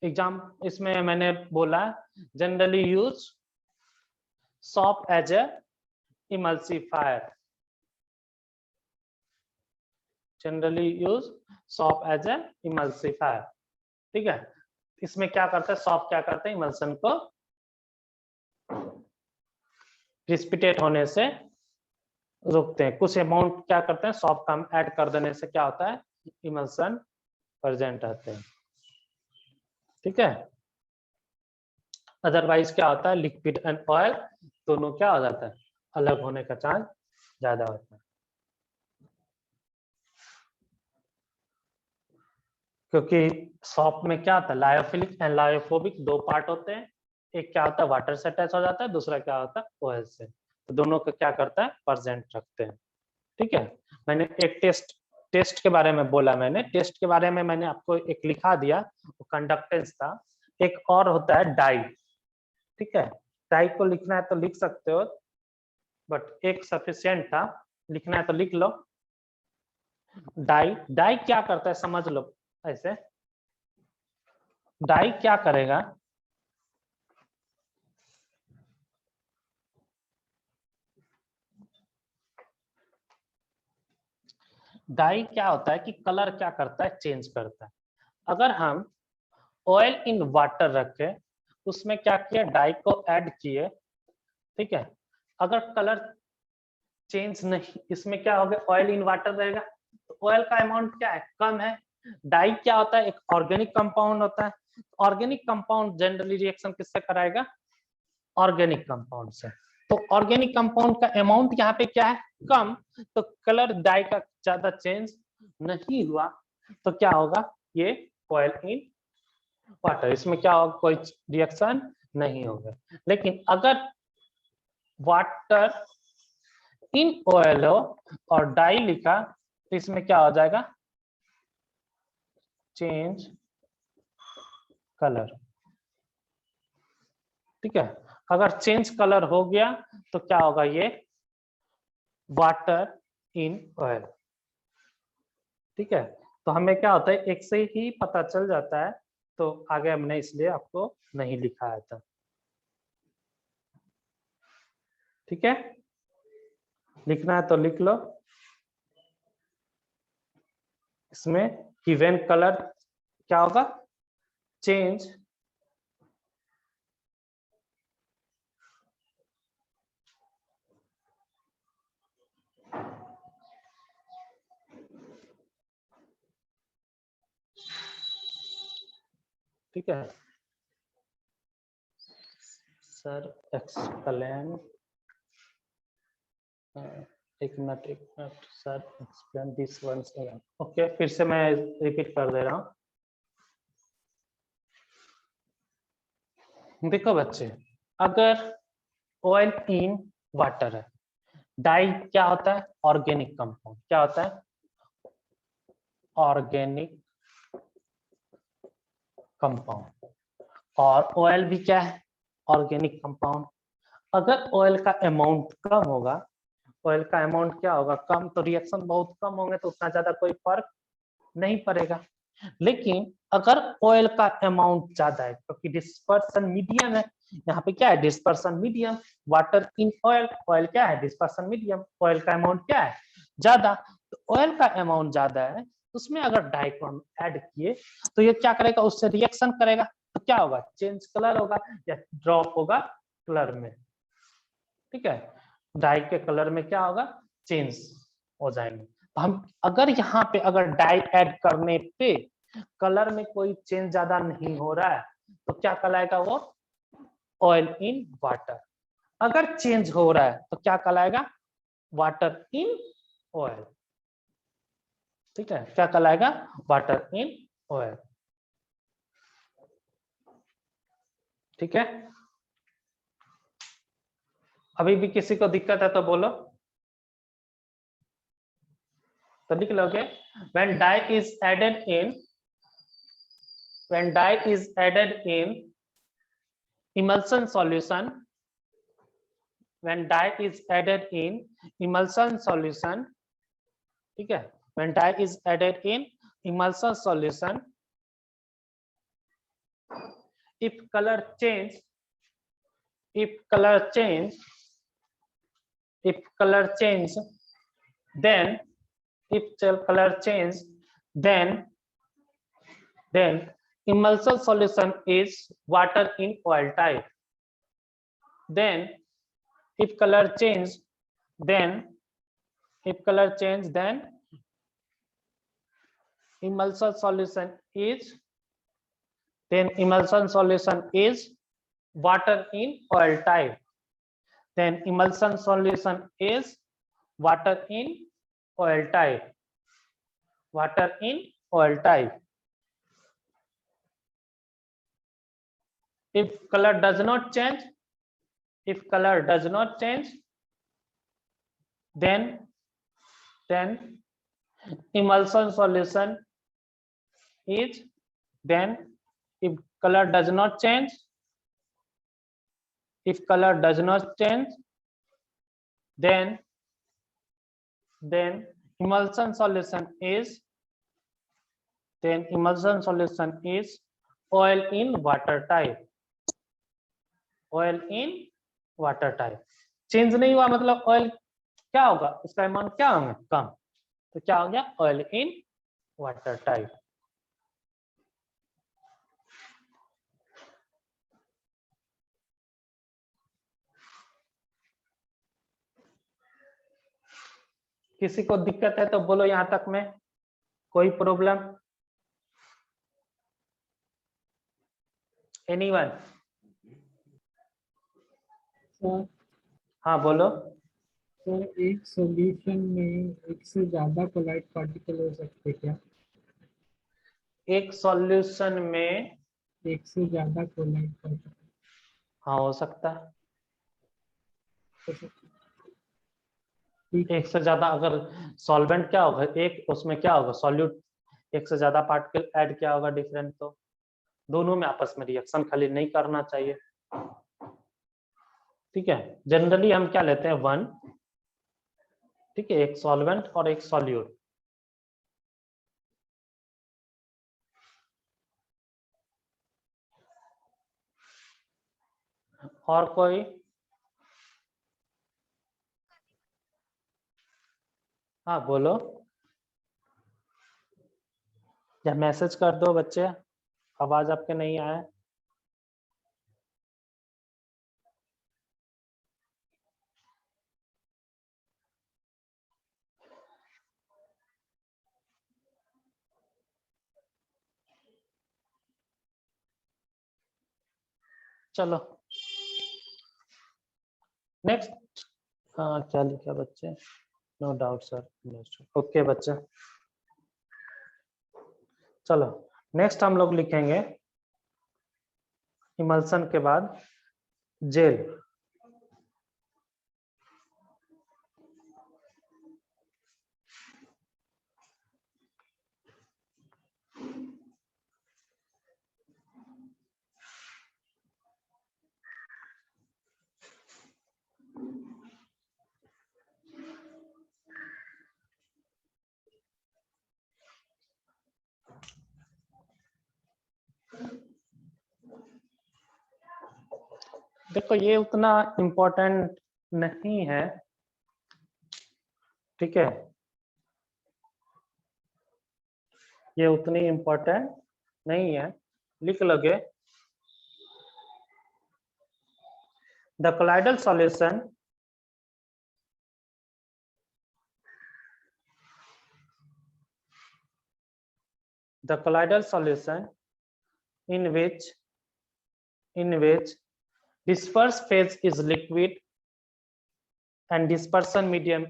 Speaker 1: एग्जाम इसमें मैंने बोला generally use soap as a emulsifier, generally use soap as a emulsifier। ठीक है, इसमें क्या करते हैं, सॉफ्ट क्या करते हैं, इमल्सन को प्रिसिपिटेट होने से रोकते हैं। कुछ अमाउंट क्या करते हैं, सॉफ्ट का ऐड कर देने से क्या होता है, इमल्सन प्रेजेंट रहते हैं। ठीक है, अदरवाइज क्या होता है, लिक्विड एंड ऑयल दोनों क्या हो जाता है, अलग होने का चांस ज्यादा होता है। क्योंकि सॉफ्ट में क्या होता है, लायोफिलिक एंड लायोफोबिक दो पार्ट होते हैं, एक क्या होता है वाटर से अटैच हो जाता है, दूसरा क्या होता है ऑयल से। तो दोनों को क्या करता है, प्रेजेंट रखते हैं। ठीक है, मैंने एक टेस्ट के बारे में बोला, मैंने टेस्ट के बारे में मैंने आपको एक लिखा दिया, वो कंडक्टेंस था। एक और होता है डाई। ठीक है, डाई को लिखना है तो लिख सकते हो, बट एक सफिशिएंट था, लिखना है तो लिख लो। डाई क्या करता है समझ लो। ऐसे डाई क्या करेगा, डाई क्या होता है कि कलर क्या करता है, चेंज करता है। अगर हम ऑयल इन वाटर रखे, उसमें क्या किया, डाई को ऐड किए, ठीक है, अगर कलर चेंज नहीं, इसमें क्या होगा, ऑयल इन वाटर रहेगा तो ऑयल का अमाउंट क्या है, कम है। डाई क्या होता है, एक ऑर्गेनिक कंपाउंड होता है। ऑर्गेनिक कंपाउंड जनरली रिएक्शन किससे कराएगा, ऑर्गेनिक कंपाउंड से। तो ऑर्गेनिक कंपाउंड का अमाउंट यहाँ पे क्या है, कम, तो कलर डाई का ज्यादा चेंज नहीं हुआ, तो क्या होगा, ये ऑयल इन वाटर, इसमें क्या होगा, कोई रिएक्शन नहीं होगा। लेकिन अगर वाटर इन ऑयल हो और डाई लिखा, तो इसमें क्या हो जाएगा, चेंज कलर। ठीक है, अगर चेंज कलर हो गया तो क्या होगा, ये वाटर इन ऑयल। ठीक है, तो हमें क्या होता है, एक से ही पता चल जाता है, तो आगे हमने इसलिए आपको नहीं लिखाया था। ठीक है, लिखना है तो लिख लो। इसमें गिवन कलर क्या होगा, चेंज ठीक है सर, एक्सप्लेन, एक minute sir, explain this once again. Okay, फिर से मैं रिपीट कर दे रहा हूँ। देखो बच्चे, अगर ऑयल इन वाटर है, डाई क्या होता है, ऑर्गेनिक कंपाउंड, क्या होता है, ऑर्गेनिक कंपाउंड, और ऑयल भी क्या है, ऑर्गेनिक कंपाउंड। अगर ऑयल का अमाउंट कम होगा, ऑयल का अमाउंट क्या होगा, कम, तो रिएक्शन बहुत कम होंगे, तो उतना ज्यादा कोई फर्क नहीं पड़ेगा। लेकिन अगर ऑयल का अमाउंट ज्यादा है, क्योंकि डिस्पर्सन मीडियम है, यहाँ पे क्या है, dispersion medium, water in oil, oil क्या है, डिस्पर्सन मीडियम, ऑयल का अमाउंट क्या है, ज्यादा, तो ऑयल का अमाउंट ज्यादा है, उसमें अगर डाई को हम ऐड किए, तो ये क्या करेगा, उससे रिएक्शन करेगा, तो क्या होगा, चेंज कलर होगा या ड्रॉप होगा कलर में। ठीक है, डाई के कलर में क्या होगा, चेंज हो जाएंगे। तो हम अगर यहाँ पे अगर डाई ऐड करने पे कलर में कोई चेंज ज्यादा नहीं हो रहा है, तो क्या कहलाएगा वो, ऑयल इन वाटर। अगर चेंज हो रहा है तो क्या कहलाएगा, वाटर इन ऑयल। ठीक है, क्या कहलाएगा, वाटर इन ऑयल। ठीक है, अभी भी किसी को दिक्कत है तो बोलो। तो लिख लोगे when dye is added in emulsion solution, when dye is added in emulsion solution, ठीक है, when dye is added in emulsion solution, if color change then emulsion solution is water in oil type. Then if color change then emulsion solution is water in oil type. Then emulsion solution is water in oil type. If color does not change, then emulsion solution is, then if color does not change, then emulsion solution is oil in water type. Change नहीं हुआ मतलब oil क्या होगा, उसका amount क्या होगा, कम, तो क्या हो गया, ऑयल इन वाटर टाइप। किसी को दिक्कत है तो बोलो, यहां तक में कोई प्रॉब्लम, एनीवन?
Speaker 4: सर
Speaker 1: हाँ बोलो।
Speaker 4: सर एक सॉल्यूशन में एक से ज्यादा कोलाइड पार्टिकल हो सकते क्या?
Speaker 1: एक सॉल्यूशन में
Speaker 4: एक से ज्यादा कोलाइड पार्टिकल
Speaker 1: हाँ हो सकता है,
Speaker 4: हो सकते हैं।
Speaker 1: एक से ज्यादा, अगर सॉल्वेंट क्या होगा, एक उसमें क्या होगा, सॉल्यूट, एक से ज्यादा पार्टिकल ऐड क्या होगा डिफरेंट, तो दोनों में आपस में रिएक्शन खाली नहीं करना चाहिए, ठीक है। जनरली हम क्या लेते हैं, वन, ठीक है, एक सॉल्वेंट और एक सॉल्यूट। और कोई? हाँ बोलो, या मैसेज कर दो बच्चे, आवाज आपके नहीं आया। चलो नेक्स्ट, हाँ क्या लिखा बच्चे, नो डाउट सर, ओके बच्चे। चलो नेक्स्ट हम लोग लिखेंगे इमल्सन के बाद जेल। देखो ये उतना इम्पोर्टेंट नहीं है, ठीक है, ये उतनी इम्पोर्टेंट नहीं है, लिख लोगे the colloidal solution in which disperse phase is liquid and dispersion medium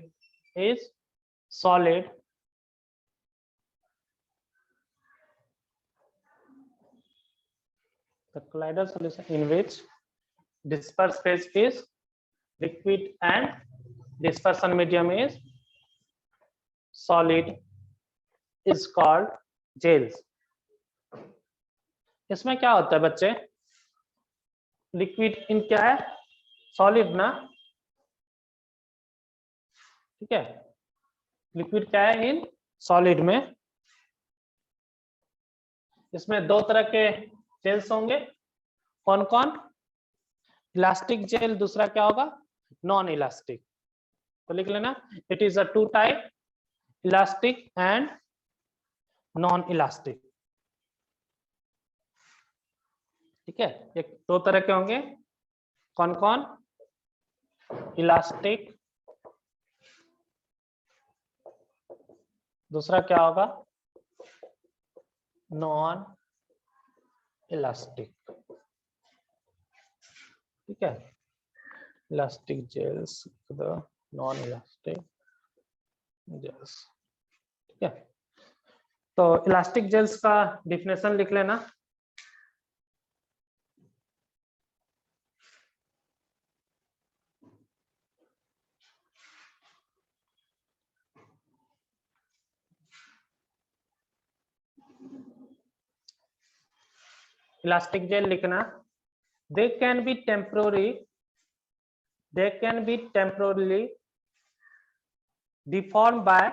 Speaker 1: is solid the colloidal solution in which dispersed phase is liquid and dispersion medium is solid is called gels. इसमें क्या होता है बच्चे, liquid in क्या है, solid ना, ठीक है, लिक्विड क्या है इन सॉलिड में। इसमें दो तरह के जेल्स होंगे, कौन कौन, इलास्टिक जेल, दूसरा क्या होगा नॉन इलास्टिक। तो लिख लेना, it is a two type, elastic and non elastic, ठीक है। एक दो तरह के होंगे, कौन कौन, इलास्टिक, दूसरा क्या होगा नॉन इलास्टिक, ठीक है। Elastic gels, non elastic gels, ठीक है। तो इलास्टिक जेल्स का डिफिनेशन लिख लेना। इलास्टिक जेल लिखना, they can be temporarily deformed by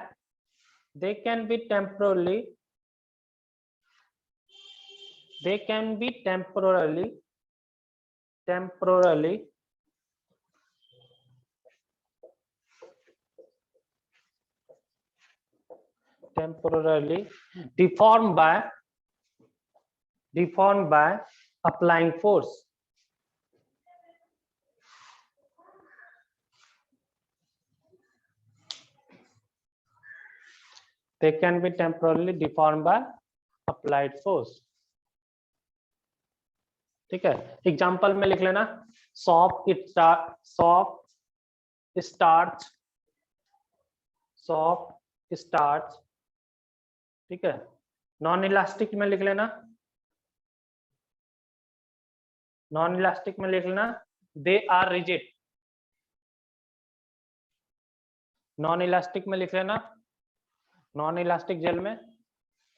Speaker 1: deformed by applying force. They can be temporarily deformed by applied force, ठीक है। एग्जाम्पल में लिख लेना, सॉफ्ट स्टार्च, ठीक है। नॉन इलास्टिक में लिख लेना, नॉन इलास्टिक में लिख लेना, they are rigid. Non elastic में लिख लेना, नॉन इलास्टिक जेल में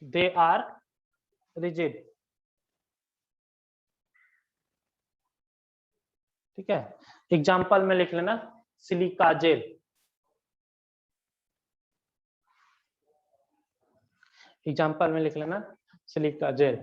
Speaker 1: दे आर रिजिड, ठीक है। एग्जाम्पल में लिख लेना, सिलिका जेल। एग्जाम्पल में लिख लेना, सिलिका जेल,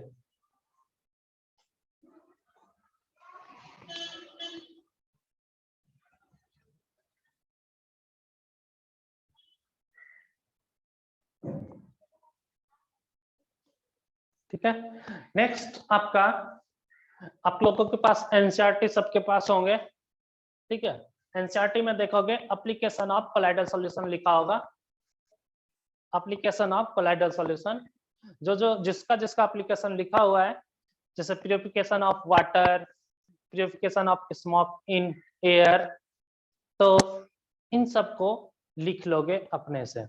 Speaker 1: ठीक है। नेक्स्ट आपका, आप लोगों के पास एनसीईआरटी सबके पास होंगे, ठीक है। एनसीईआरटी में देखोगे एप्लीकेशन ऑफ कोलाइडल सॉल्यूशन लिखा होगा, एप्लीकेशन ऑफ कोलाइडल सॉल्यूशन, जो जिसका एप्लीकेशन लिखा हुआ है, जैसे purification of water, purification of smoke in air, तो इन सबको लिख लोगे अपने से,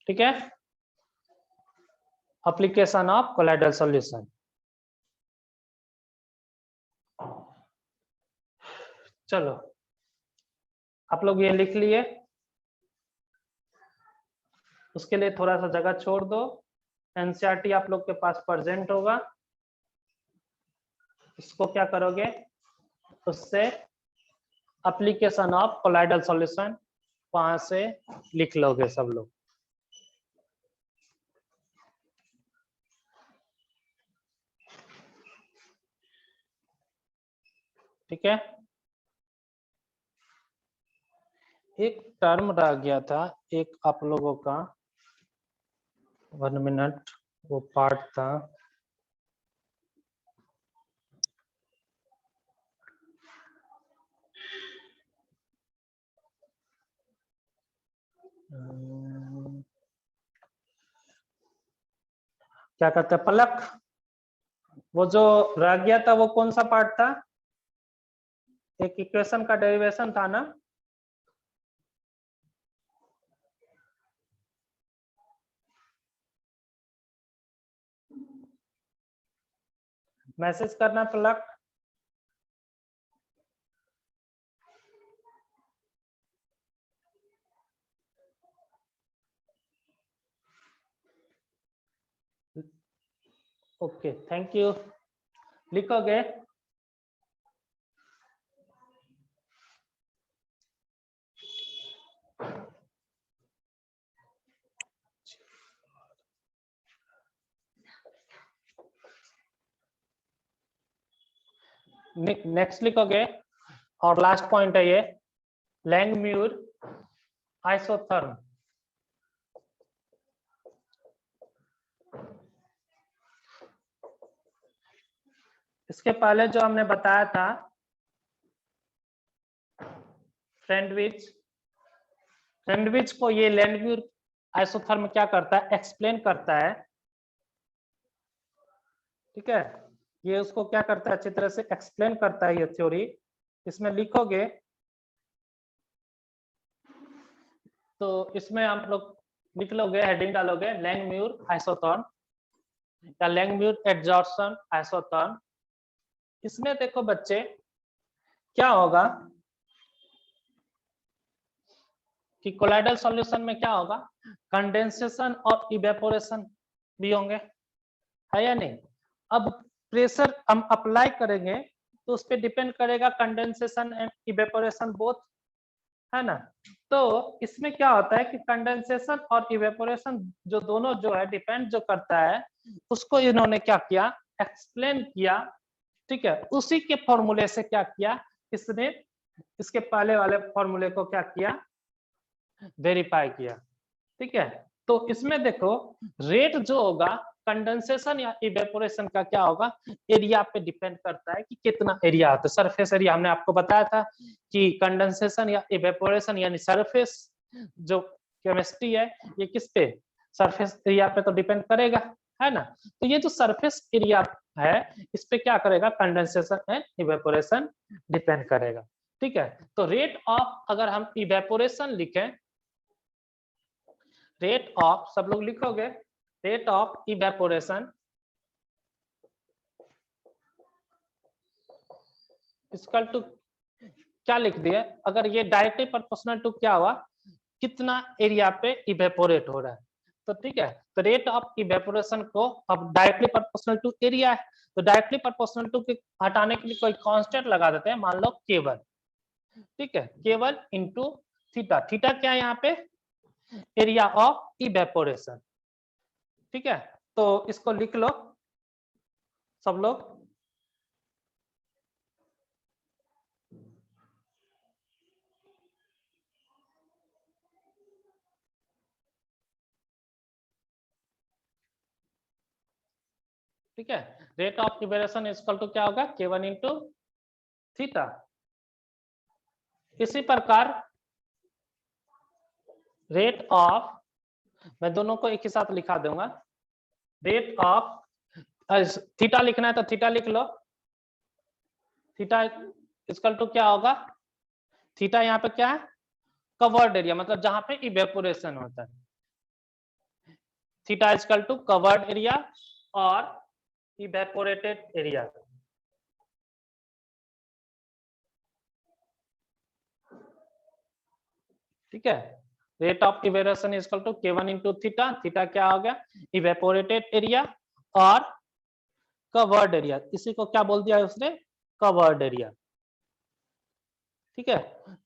Speaker 1: ठीक है। एप्लीकेशन ऑफ कोलाइडल सॉल्यूशन, चलो आप लोग ये लिख लिए, उसके लिए थोड़ा सा जगह छोड़ दो। एनसीईआरटी आप लोग के पास प्रेजेंट होगा, इसको क्या करोगे, उससे एप्लीकेशन ऑफ कोलाइडल सॉल्यूशन वहां से लिख लोगे सब लोग, ठीक है। एक टर्म रह गया था एक आप लोगों का, 1 मिनट, वो पार्ट था, क्या कहते हैं पलक, वो जो रह गया था वो कौन सा पार्ट था, एक इक्वेशन का डेरिवेशन था ना, मैसेज करना प्लग। Okay, thank you. लिखोगे नेक्स्ट लिखोगे, और लास्ट पॉइंट है ये, लैंगम्यूर आइसोथर्म। इसके पहले जो हमने बताया था सैंडविच को ये लैंगम्यूर आइसोथर्म क्या करता है, एक्सप्लेन करता है। ठीक है, ये उसको क्या करता है, अच्छी तरह से एक्सप्लेन करता है ये थ्योरी। इसमें लिखोगे तो इसमें आप लोग लिख लोगे, हेडिंग डालोगे लैंगम्यूर आइसोथर्म या लैंगम्यूर एडजॉर्प्शन आइसोथर्म। इसमें देखो बच्चे क्या होगा कि कोलाइडल सॉल्यूशन में क्या होगा, कंडेंसेशन और इवेपोरेशन भी होंगे, है या नहीं। अब प्रेशर हम अप्लाई करेंगे तो उस पर डिपेंड करेगा कंडेंसेशन एंड इवेपोरेशन बोथ, है ना। तो इसमें क्या होता है कि कंडेंसेशन और इवेपोरेशन जो दोनों जो है डिपेंड जो करता है, उसको इन्होंने क्या किया, एक्सप्लेन किया। ठीक है, उसी के फॉर्मूले से क्या किया इसने, इसके पहले वाले फॉर्मूले को क्या किया, वेरीफाई किया। ठीक है, तो इसमें देखो रेट जो होगा कंडेंसेशन या इवेपोरेशन का क्या होगा, एरिया पे डिपेंड करता है कि कितना एरिया होता है। सरफेस एरिया हमने आपको बताया था कि कंडेंसेशन या इवेपोरेशन यानी सरफेस जो केमिस्ट्री है ये किस पे, सरफेस एरिया पे तो डिपेंड करेगा, है ना। तो ये जो सरफेस एरिया है इस पे क्या करेगा, कंडेंसेशन एंड इवेपोरेशन डिपेंड करेगा। ठीक है, तो रेट ऑफ, अगर हम इवेपोरेशन लिखें, रेट ऑफ, सब लोग लिखोगे rate of evaporation equal to क्या लिख दिए, अगर ये डायरेक्टली प्रोपोर्शनल टू क्या हुआ, कितना एरिया पे इवेपोरेट हो रहा है। तो ठीक है, तो रेट ऑफ इवेपोरेशन को अब डायरेक्टली प्रोपोर्शनल टू एरिया है, तो डायरेक्टली प्रोपोर्शनल टू के हटाने के लिए कोई कांस्टेंट लगा देते हैं, मान लो केवल। ठीक है, केवल इंटू थीटा। थीटा क्या है यहाँ पे, एरिया ऑफ इवेपोरेशन। ठीक है, तो इसको लिख लो सब लोग। ठीक है, rate of evaporation equal to क्या होगा, K1 इंटू थीटा। इसी प्रकार रेट ऑफ, मैं दोनों को एक ही साथ लिखा दूंगा, रेट ऑफ, थीटा लिखना है तो थीटा लिख लो, थीटा इक्वल टू क्या होगा, थीटा यहाँ पे क्या है, कवर्ड एरिया, मतलब जहां पे इवेपोरेशन होता है। Theta equal to covered area और इवेपोरेटेड एरिया। ठीक है, rate of evaporation equal to K1 into theta. Theta क्या हो गया, इवेपोरेटेड एरिया और कवर्ड एरिया, इसी को क्या बोल दिया उसने, कवर्ड एरिया। ठीक है,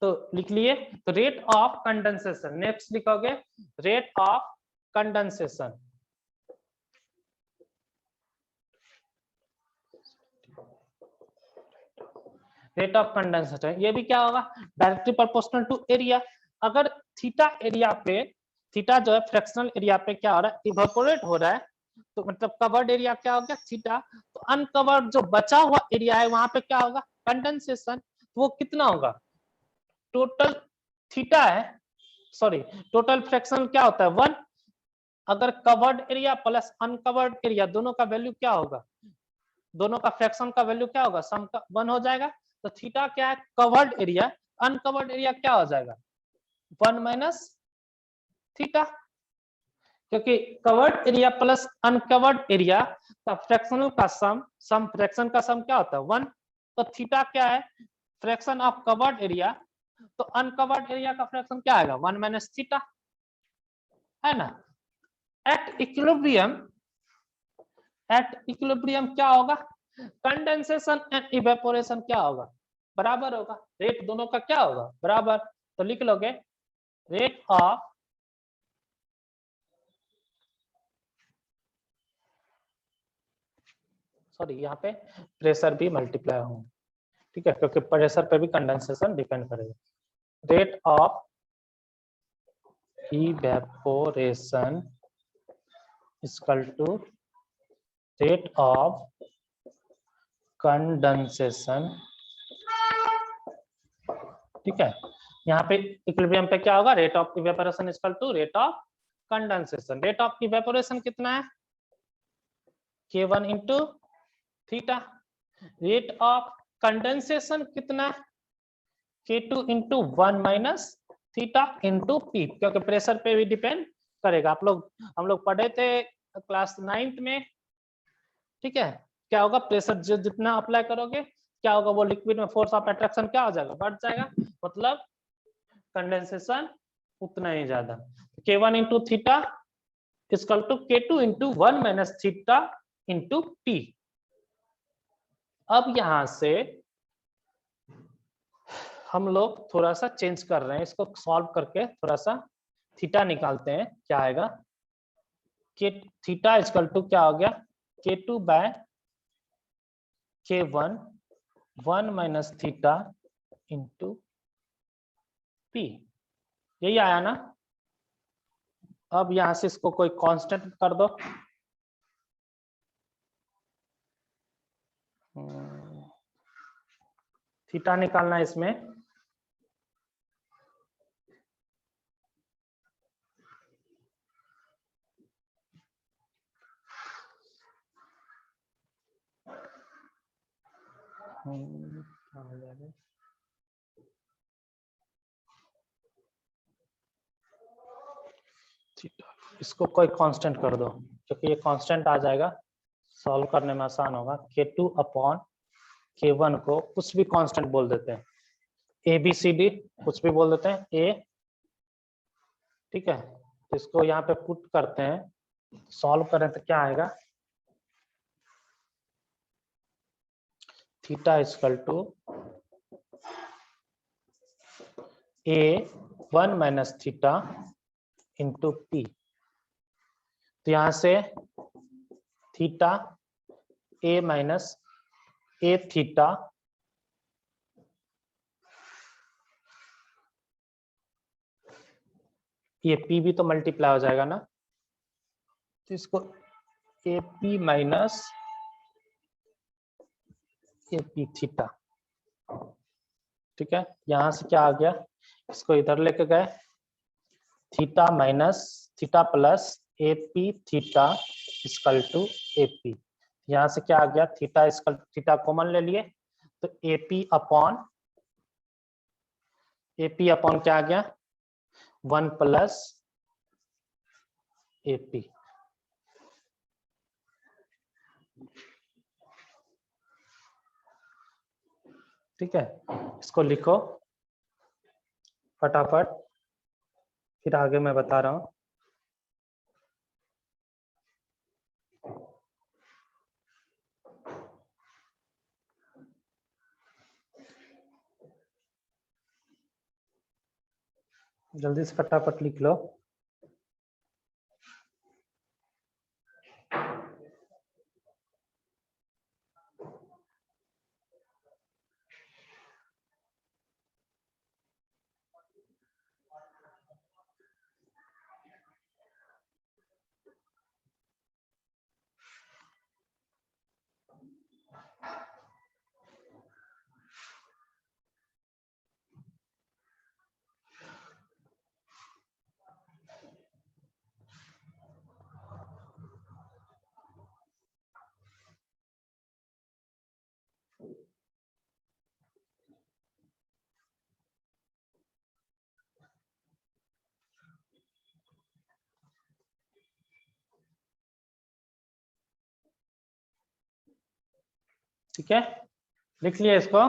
Speaker 1: तो लिख लिए। तो रेट ऑफ कंडेंसेशन, नेक्स्ट लिखोगे rate of condensation. Rate of condensation ये भी क्या होगा, डायरेक्टली प्रोपोर्शनल टू एरिया। अगर थीटा एरिया पे, थीटा जो है फ्रैक्शनल एरिया पे क्या हो रहा है, इवेपोरेट हो रहा है, तो मतलब कवर्ड एरिया क्या हो गया थीटा, तो अनकवर्ड जो बचा हुआ एरिया है वहां पे क्या होगा, कंडेंसेशन। तो वो कितना होगा, टोटल थीटा है, सॉरी टोटल फ्रैक्शनल क्या होता है 1। अगर covered area plus uncovered area दोनों का वैल्यू क्या होगा, दोनों का फ्रैक्शन का वैल्यू क्या होगा, सम का 1 हो जाएगा। तो थीटा क्या है, कवर्ड एरिया, अनकवर्ड एरिया क्या हो जाएगा 1 माइनस थीटा, क्योंकि covered area plus uncovered area का फ्रैक्शनल का सम फ्रैक्शन का सम क्या होता है 1। तो थीटा क्या है फ्रैक्शन ऑफ कवर्ड एरिया, तो अनकवर्ड एरिया का फ्रैक्शन क्या आएगा 1 माइनस थीटा, है ना। एट इक्विलिब्रियम क्या होगा, कंडेंसेशन एंड इवेपोरेशन क्या होगा, बराबर होगा, रेट दोनों का क्या होगा बराबर। तो लिख लोगे रेट ऑफ सॉरी यहाँ पे प्रेशर भी मल्टीप्लाई होंगे, ठीक है, क्योंकि प्रेशर पे भी कंडेंसेशन डिपेंड करेगा। Rate of evaporation equal to rate of condensation, ठीक है। यहाँ पे इक्विलिब्रियम पे क्या होगा, rate of evaporation equal to rate of condensation. Rate of evaporation कितना है K1 into theta, rate of condensation कितना है K2 into 1 minus theta into P, क्योंकि प्रेशर पे भी डिपेंड करेगा। हम लोग पढ़े थे क्लास 9th में, ठीक है। क्या होगा प्रेशर जितना अप्लाई करोगे क्या होगा, वो लिक्विड में फोर्स ऑफ अट्रैक्शन क्या हो जाएगा, बढ़ जाएगा, मतलब कंडेंसेशन उतना ही ज्यादा। K1 into theta equal to K2 into 1 minus theta into P. अब यहां से हम लोग थोड़ा सा चेंज कर रहे हैं, इसको सॉल्व करके थोड़ा सा थीटा निकालते हैं, क्या आएगा के थीटा इक्वल टू क्या हो गया K2 by K1 1 minus theta into P, यही आया ना। अब यहां से इसको कोई कांस्टेंट कर दो, थीटा निकालना है इसमें, क्या हो जाएगा इसको कोई कांस्टेंट कर दो, क्योंकि ये कांस्टेंट आ जाएगा, सॉल्व करने में आसान होगा। K2 अपॉन K1 को कुछ भी कांस्टेंट बोल देते हैं, ABCD कुछ भी बोल देते हैं A, ठीक है। तो इसको यहाँ पे पुट करते हैं, सॉल्व करें तो क्या आएगा, theta equal to A 1 minus theta into P. तो यहां से theta A minus A theta ये P भी तो मल्टीप्लाई हो जाएगा ना, तो इसको AP माइनस AP थीटा, ठीक है। यहां से क्या आ गया, इसको इधर लेके गए, theta minus theta plus AP theta equal to AP। यहां से क्या आ गया, थीटा इक्वल थीटा कॉमन ले लिए, तो AP अपॉन क्या आ गया 1 प्लस AP, ठीक है। इसको लिखो फटाफट, फिर आगे मैं बता रहा हूं। जल्दी से फटाफट लिख लो। ठीक है, लिख लिया इसको।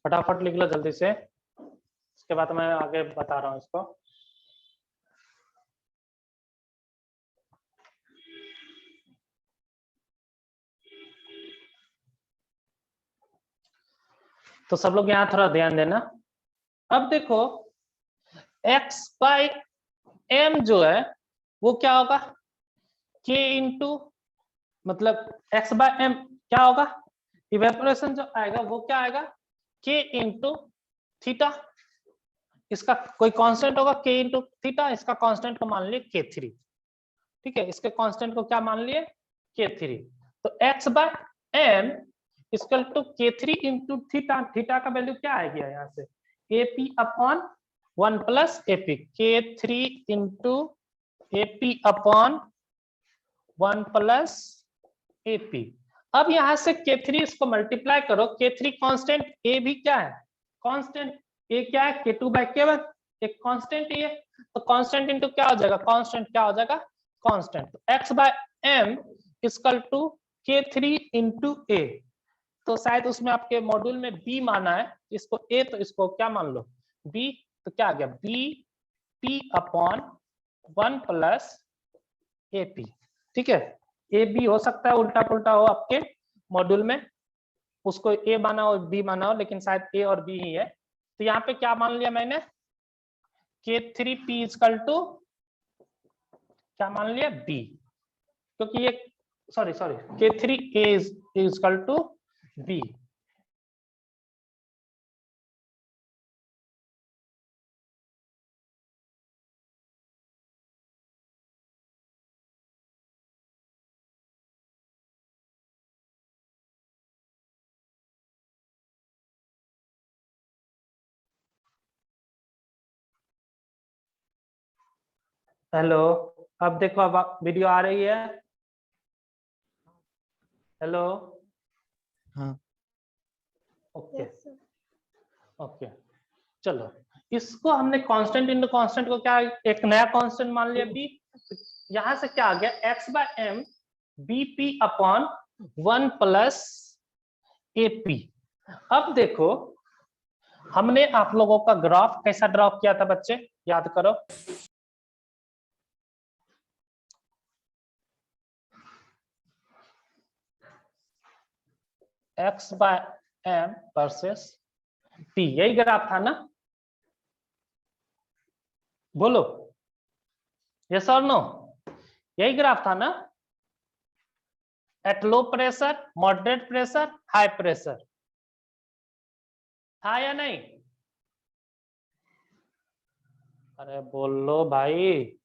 Speaker 1: फटाफट लिख लो जल्दी से, उसके बाद मैं आगे बता रहा हूँ इसको। तो सब लोग यहाँ थोड़ा ध्यान देना। अब देखो x बाई m जो है वो क्या होगा, k इंटू मतलब x बाय m क्या होगा, इवेपोरेशन जो आएगा वो क्या आएगा, k इंटू थीटा। इसका कोई कांस्टेंट होगा k इंटू थीटा, इसका कांस्टेंट को मान लिए k3। ठीक है, इसके कांस्टेंट को क्या मान लिए, k3। तो x by m equal to k3 into theta. Theta का वैल्यू क्या आ गया यहाँ से, AP upon 1 plus AP, k3 into AP upon 1 plus AP। अब यहाँ से k3 इसको मल्टीप्लाई करो, k3 कांस्टेंट, A भी क्या है कांस्टेंट, A क्या है k2 बाय k1, एक कांस्टेंट ही है। तो कांस्टेंट इंटू क्या हो जाएगा, कांस्टेंट क्या हो जाएगा कांस्टेंट। तो x by m equal to k3 into A। तो शायद उसमें आपके मॉड्यूल में b माना है, इसको a तो इसको क्या मान लो b। तो क्या आ गया bp अपॉन 1 प्लस AP। ठीक है, a b हो सकता है उल्टा पुल्टा हो आपके मॉड्यूल में, उसको a माना हो b माना हो, लेकिन शायद a और b ही है। तो यहाँ पे क्या मान लिया मैंने, k3p इक्वल टू क्या मान लिया b, क्योंकि ये sorry k3a equal to b। Hello, अब देखो, अब वीडियो आ रही है। हेलो,
Speaker 6: हाँ
Speaker 1: ओके ओके, चलो इसको हमने कांस्टेंट इंटू कांस्टेंट को क्या एक नया कांस्टेंट मान लिया b। यहां से क्या आ गया x by m bp upon 1 plus AP। अब देखो हमने आप लोगों का ग्राफ कैसा ड्रॉ किया था बच्चे, याद करो। x by m versus p, यही ग्राफ था ना, बोलो यस और नो, यही ग्राफ था ना। Eight low pressure, moderate pressure, high pressure, था या नहीं? अरे बोलो भाई,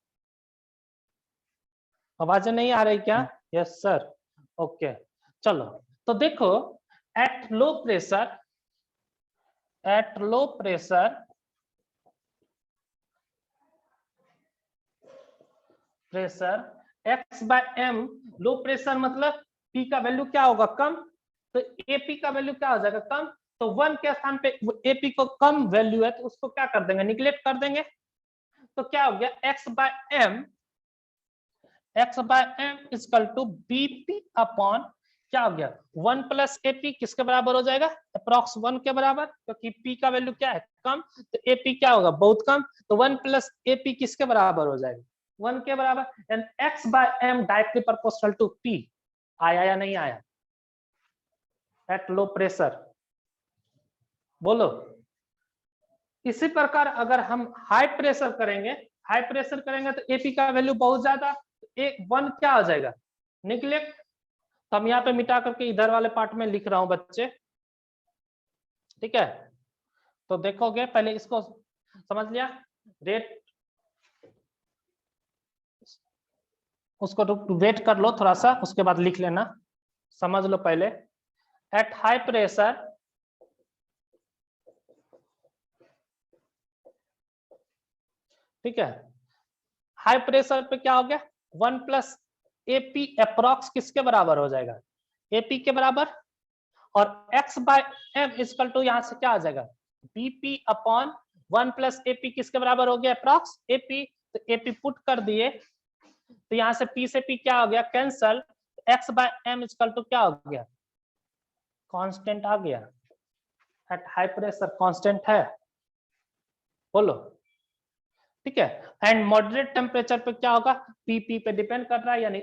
Speaker 1: आवाजें नहीं आ रही क्या? Yes sir, okay. चलो तो देखो at low pressure, at low pressure pressure x by m, low pressure मतलब p का वैल्यू क्या होगा कम, तो AP का वैल्यू क्या हो जाएगा कम। तो 1 के स्थान पे AP को कम वैल्यू है तो उसको क्या कर देंगे, निगलेक्ट कर देंगे। तो क्या हो गया x by m equal to BP upon क्या हो गया 1 प्लस AP, किसके बराबर हो जाएगा, अप्रॉक्स 1 के बराबर, क्योंकि P का वैल्यू क्या है कम, तो AP क्या होगा बहुत कम। तो 1 प्लस AP किसके बराबर हो जाएगा 1 के बराबर। And x by m directly proportional to P। आया या नहीं आया एट लो प्रेशर, बोलो। इसी प्रकार अगर हम हाई प्रेशर करेंगे, हाई प्रेशर करेंगे तो AP का वैल्यू बहुत ज्यादा, 1 क्या हो जाएगा निगलेक्ट। तो हम यहाँ पे मिटा करके इधर वाले पार्ट में लिख रहा हूं बच्चे, ठीक है। तो देखोगे पहले इसको समझ लिया, रेट उसको वेट कर लो थोड़ा सा, उसके बाद लिख लेना, समझ लो पहले। एट हाई प्रेशर ठीक है, हाई प्रेशर पे क्या हो गया 1 प्लस AP अप्रॉक्स किसके बराबर हो जाएगा AP के बराबर। और x by m equal to यहां से क्या आ जाएगा BP अपॉन 1 प्लस AP किसके बराबर हो गया अप्रॉक्स AP। तो AP पुट कर दिए तो यहाँ से P से P क्या हो गया, cancel, x by m equal to क्या हो गया, कांस्टेंट आ गया, एट हाई प्रेशर कांस्टेंट है, बोलो, ठीक है। एंड मॉडरेट टेम्परेचर पे क्या होगा, P पे डिपेंड कर रहा है, यानी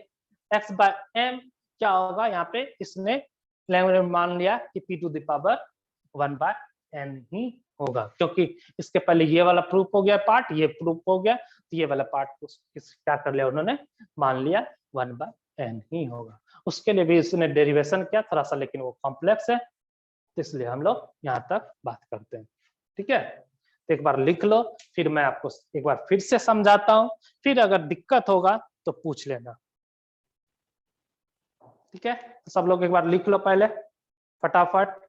Speaker 1: x बाय m क्या होगा, यहाँ पे इसने लैंग्वेज में मान लिया कि P to the power 1 by n ही होगा, क्योंकि इसके पहले ये वाला प्रूफ हो गया पार्ट, ये प्रूफ हो गया, तो ये वाला पार्ट क्या कर लिया उन्होंने, मान लिया 1 बाय n ही होगा। उसके लिए भी इसने डेरिवेशन किया थोड़ा सा, लेकिन वो कॉम्प्लेक्स है, तो इसलिए हम लोग यहाँ तक बात करते हैं, ठीक है। तो एक बार लिख लो, फिर मैं आपको एक बार फिर से समझाता हूँ, फिर अगर दिक्कत होगा तो पूछ लेना, ठीक है। तो सब लोग एक बार लिख लो पहले फटाफट।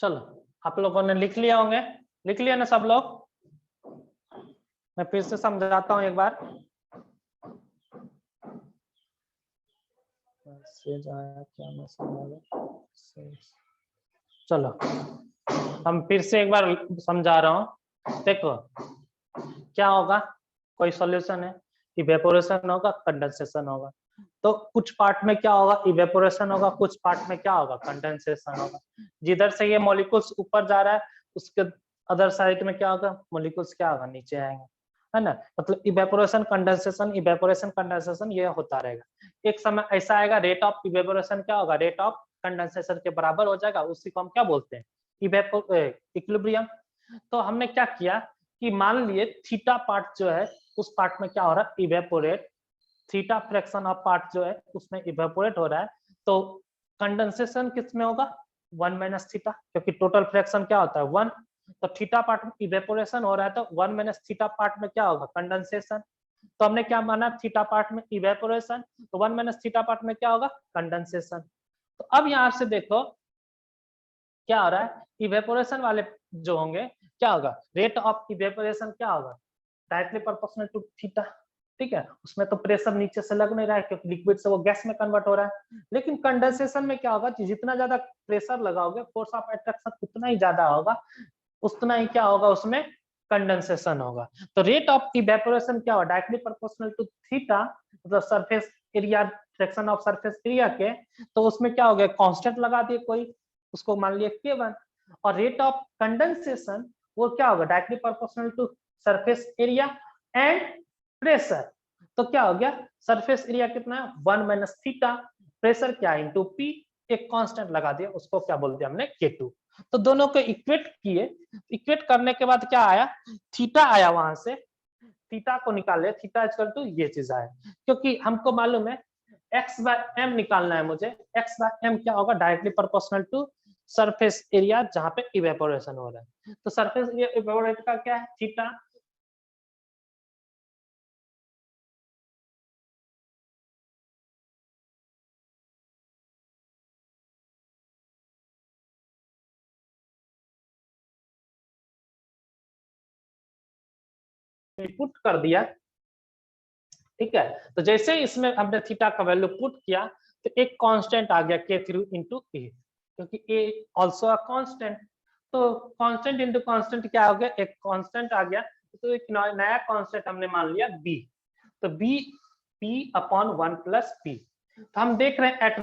Speaker 1: चलो आप लोगों ने लिख लिया होंगे, लिख लिया ना सब लोग, मैं फिर से समझाता हूँ एक बार। मैसेज आया, क्या मैसेज आया, चलो हम फिर से एक बार समझा रहा हूँ। देखो क्या होगा, कोई सॉल्यूशन है, इवेपोरेशन होगा, कंडेंसेशन होगा, तो कुछ पार्ट में क्या होगा, इवेपोरेशन होगा, कुछ पार्ट में क्या होगा, कंडेंसेशन होगा। जिधर से ये मॉलिक्यूल्स ऊपर जा रहा है उसके अदर साइड में क्या होगा, मॉलिक्यूल्स क्या होगा, नीचे आएंगे, है ना। मतलब इवेपोरेशन कंडेंसेशन ये होता रहेगा। एक समय ऐसा आएगा, रेट ऑफ इवेपोरेशन क्या होगा, रेट ऑफ कंडेंसेशन के बराबर हो जाएगा, उसी को हम क्या बोलते हैं, इक्विलिब्रियम। तो हमने क्या किया कि मान लिए थीटा पार्ट जो है उस पार्ट में क्या हो रहा है, evaporate, theta fraction of part जो है उसमें इवेपोरेट हो रहा है, तो कंडेंसेशन किस में होगा, 1 माइनस थीटा, क्योंकि टोटल फ्रैक्शन क्या होता है 1, तो थीटा पार्ट में इवेपोरेशन हो रहा है, तो 1 माइनस थीटा पार्ट में क्या होगा, कंडेंसेशन। तो हमने क्या माना, थीटा पार्ट में इवेपोरेशन, तो 1 माइनस थीटा पार्ट में क्या होगा, कंडेंसेशन। तो अब यहाँ से देखो क्या हो रहा है, इवेपोरेशन वाले जो होंगे क्या होगा, रेट ऑफ इवेपोरेशन क्या होगा, डायरेक्टली प्रोपोर्शनल टू थीटा, ठीक है। उसमें तो प्रेशर नीचे से लग नहीं रहा है क्योंकि लिक्विड से वो गैस में कन्वर्ट हो रहा है। लेकिन कंडेंसेशन में क्या होगा, जितना ज्यादा प्रेशर लगाओगे फोर्स ऑफ अट्रैक्शन उतना ही ज्यादा होगा, उतना ही क्या होगा, उसमें कंडेंसेशन होगा। तो रेट ऑफ इवेपोरेशन क्या होगा, डायरेक्टली प्रोपोर्शनल टू थीटा, मतलब surface area, fraction of surface area के, तो उसमें क्या हो गया, कांस्टेंट लगा दिए कोई, उसको मान लिया K1। और रेट ऑफ कंडेंसेशन वो क्या होगा, directly proportional to surface area and pressure. तो क्या हो गया, सरफेस एरिया कितना है 1 माइनस थीटा, प्रेशर क्या है इनटू P, एक कांस्टेंट लगा दिया, उसको क्या बोल दिया हमने, K2। तो दोनों को इक्वेट किए, इक्वेट करने के बाद क्या आया, थीटा आया, वहां से थीटा को निकाले, थीटा इक्वल टू ये चीज आया, क्योंकि हमको मालूम है x बाय m निकालना है मुझे, x बाय m क्या होगा, directly proportional to surface area जहां पे इवेपोरेशन हो रहा है। तो सरफेस एरिया इवेपोरेट का क्या है, थीटा, पुट कर दिया, ठीक है। तो जैसे इसमें हमने थीटा का वैल्यू पुट किया तो एक कांस्टेंट आ गया k थ्रू इंटू ए, क्योंकि ए ऑल्सो अ कांस्टेंट। तो कांस्टेंट इंटू कांस्टेंट क्या हो गया, एक कांस्टेंट आ गया, तो एक नया कांस्टेंट हमने मान लिया b। तो b p upon 1 plus p। तो हम देख रहे हैं एट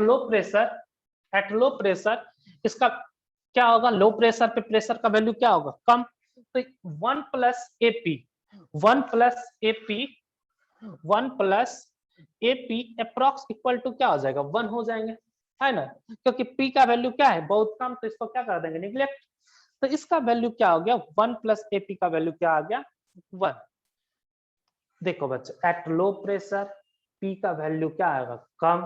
Speaker 1: लो प्रेशर इसका क्या होगा, लो प्रेशर पे प्रेशर का वैल्यू क्या होगा, कम। तो 1 plus AP 1 plus AP 1 plus AP approx equal to क्या हो जाएगा, 1 हो जाएंगे, है ना, क्योंकि पी का वैल्यू क्या है, बहुत कम, तो इसको क्या कर देंगे, निगलेक्ट। तो इसका वैल्यू क्या हो गया, 1 प्लस एपी का वैल्यू क्या आ गया, 1। देखो बच्चे, एट लो प्रेशर पी का वैल्यू क्या आएगा, कम,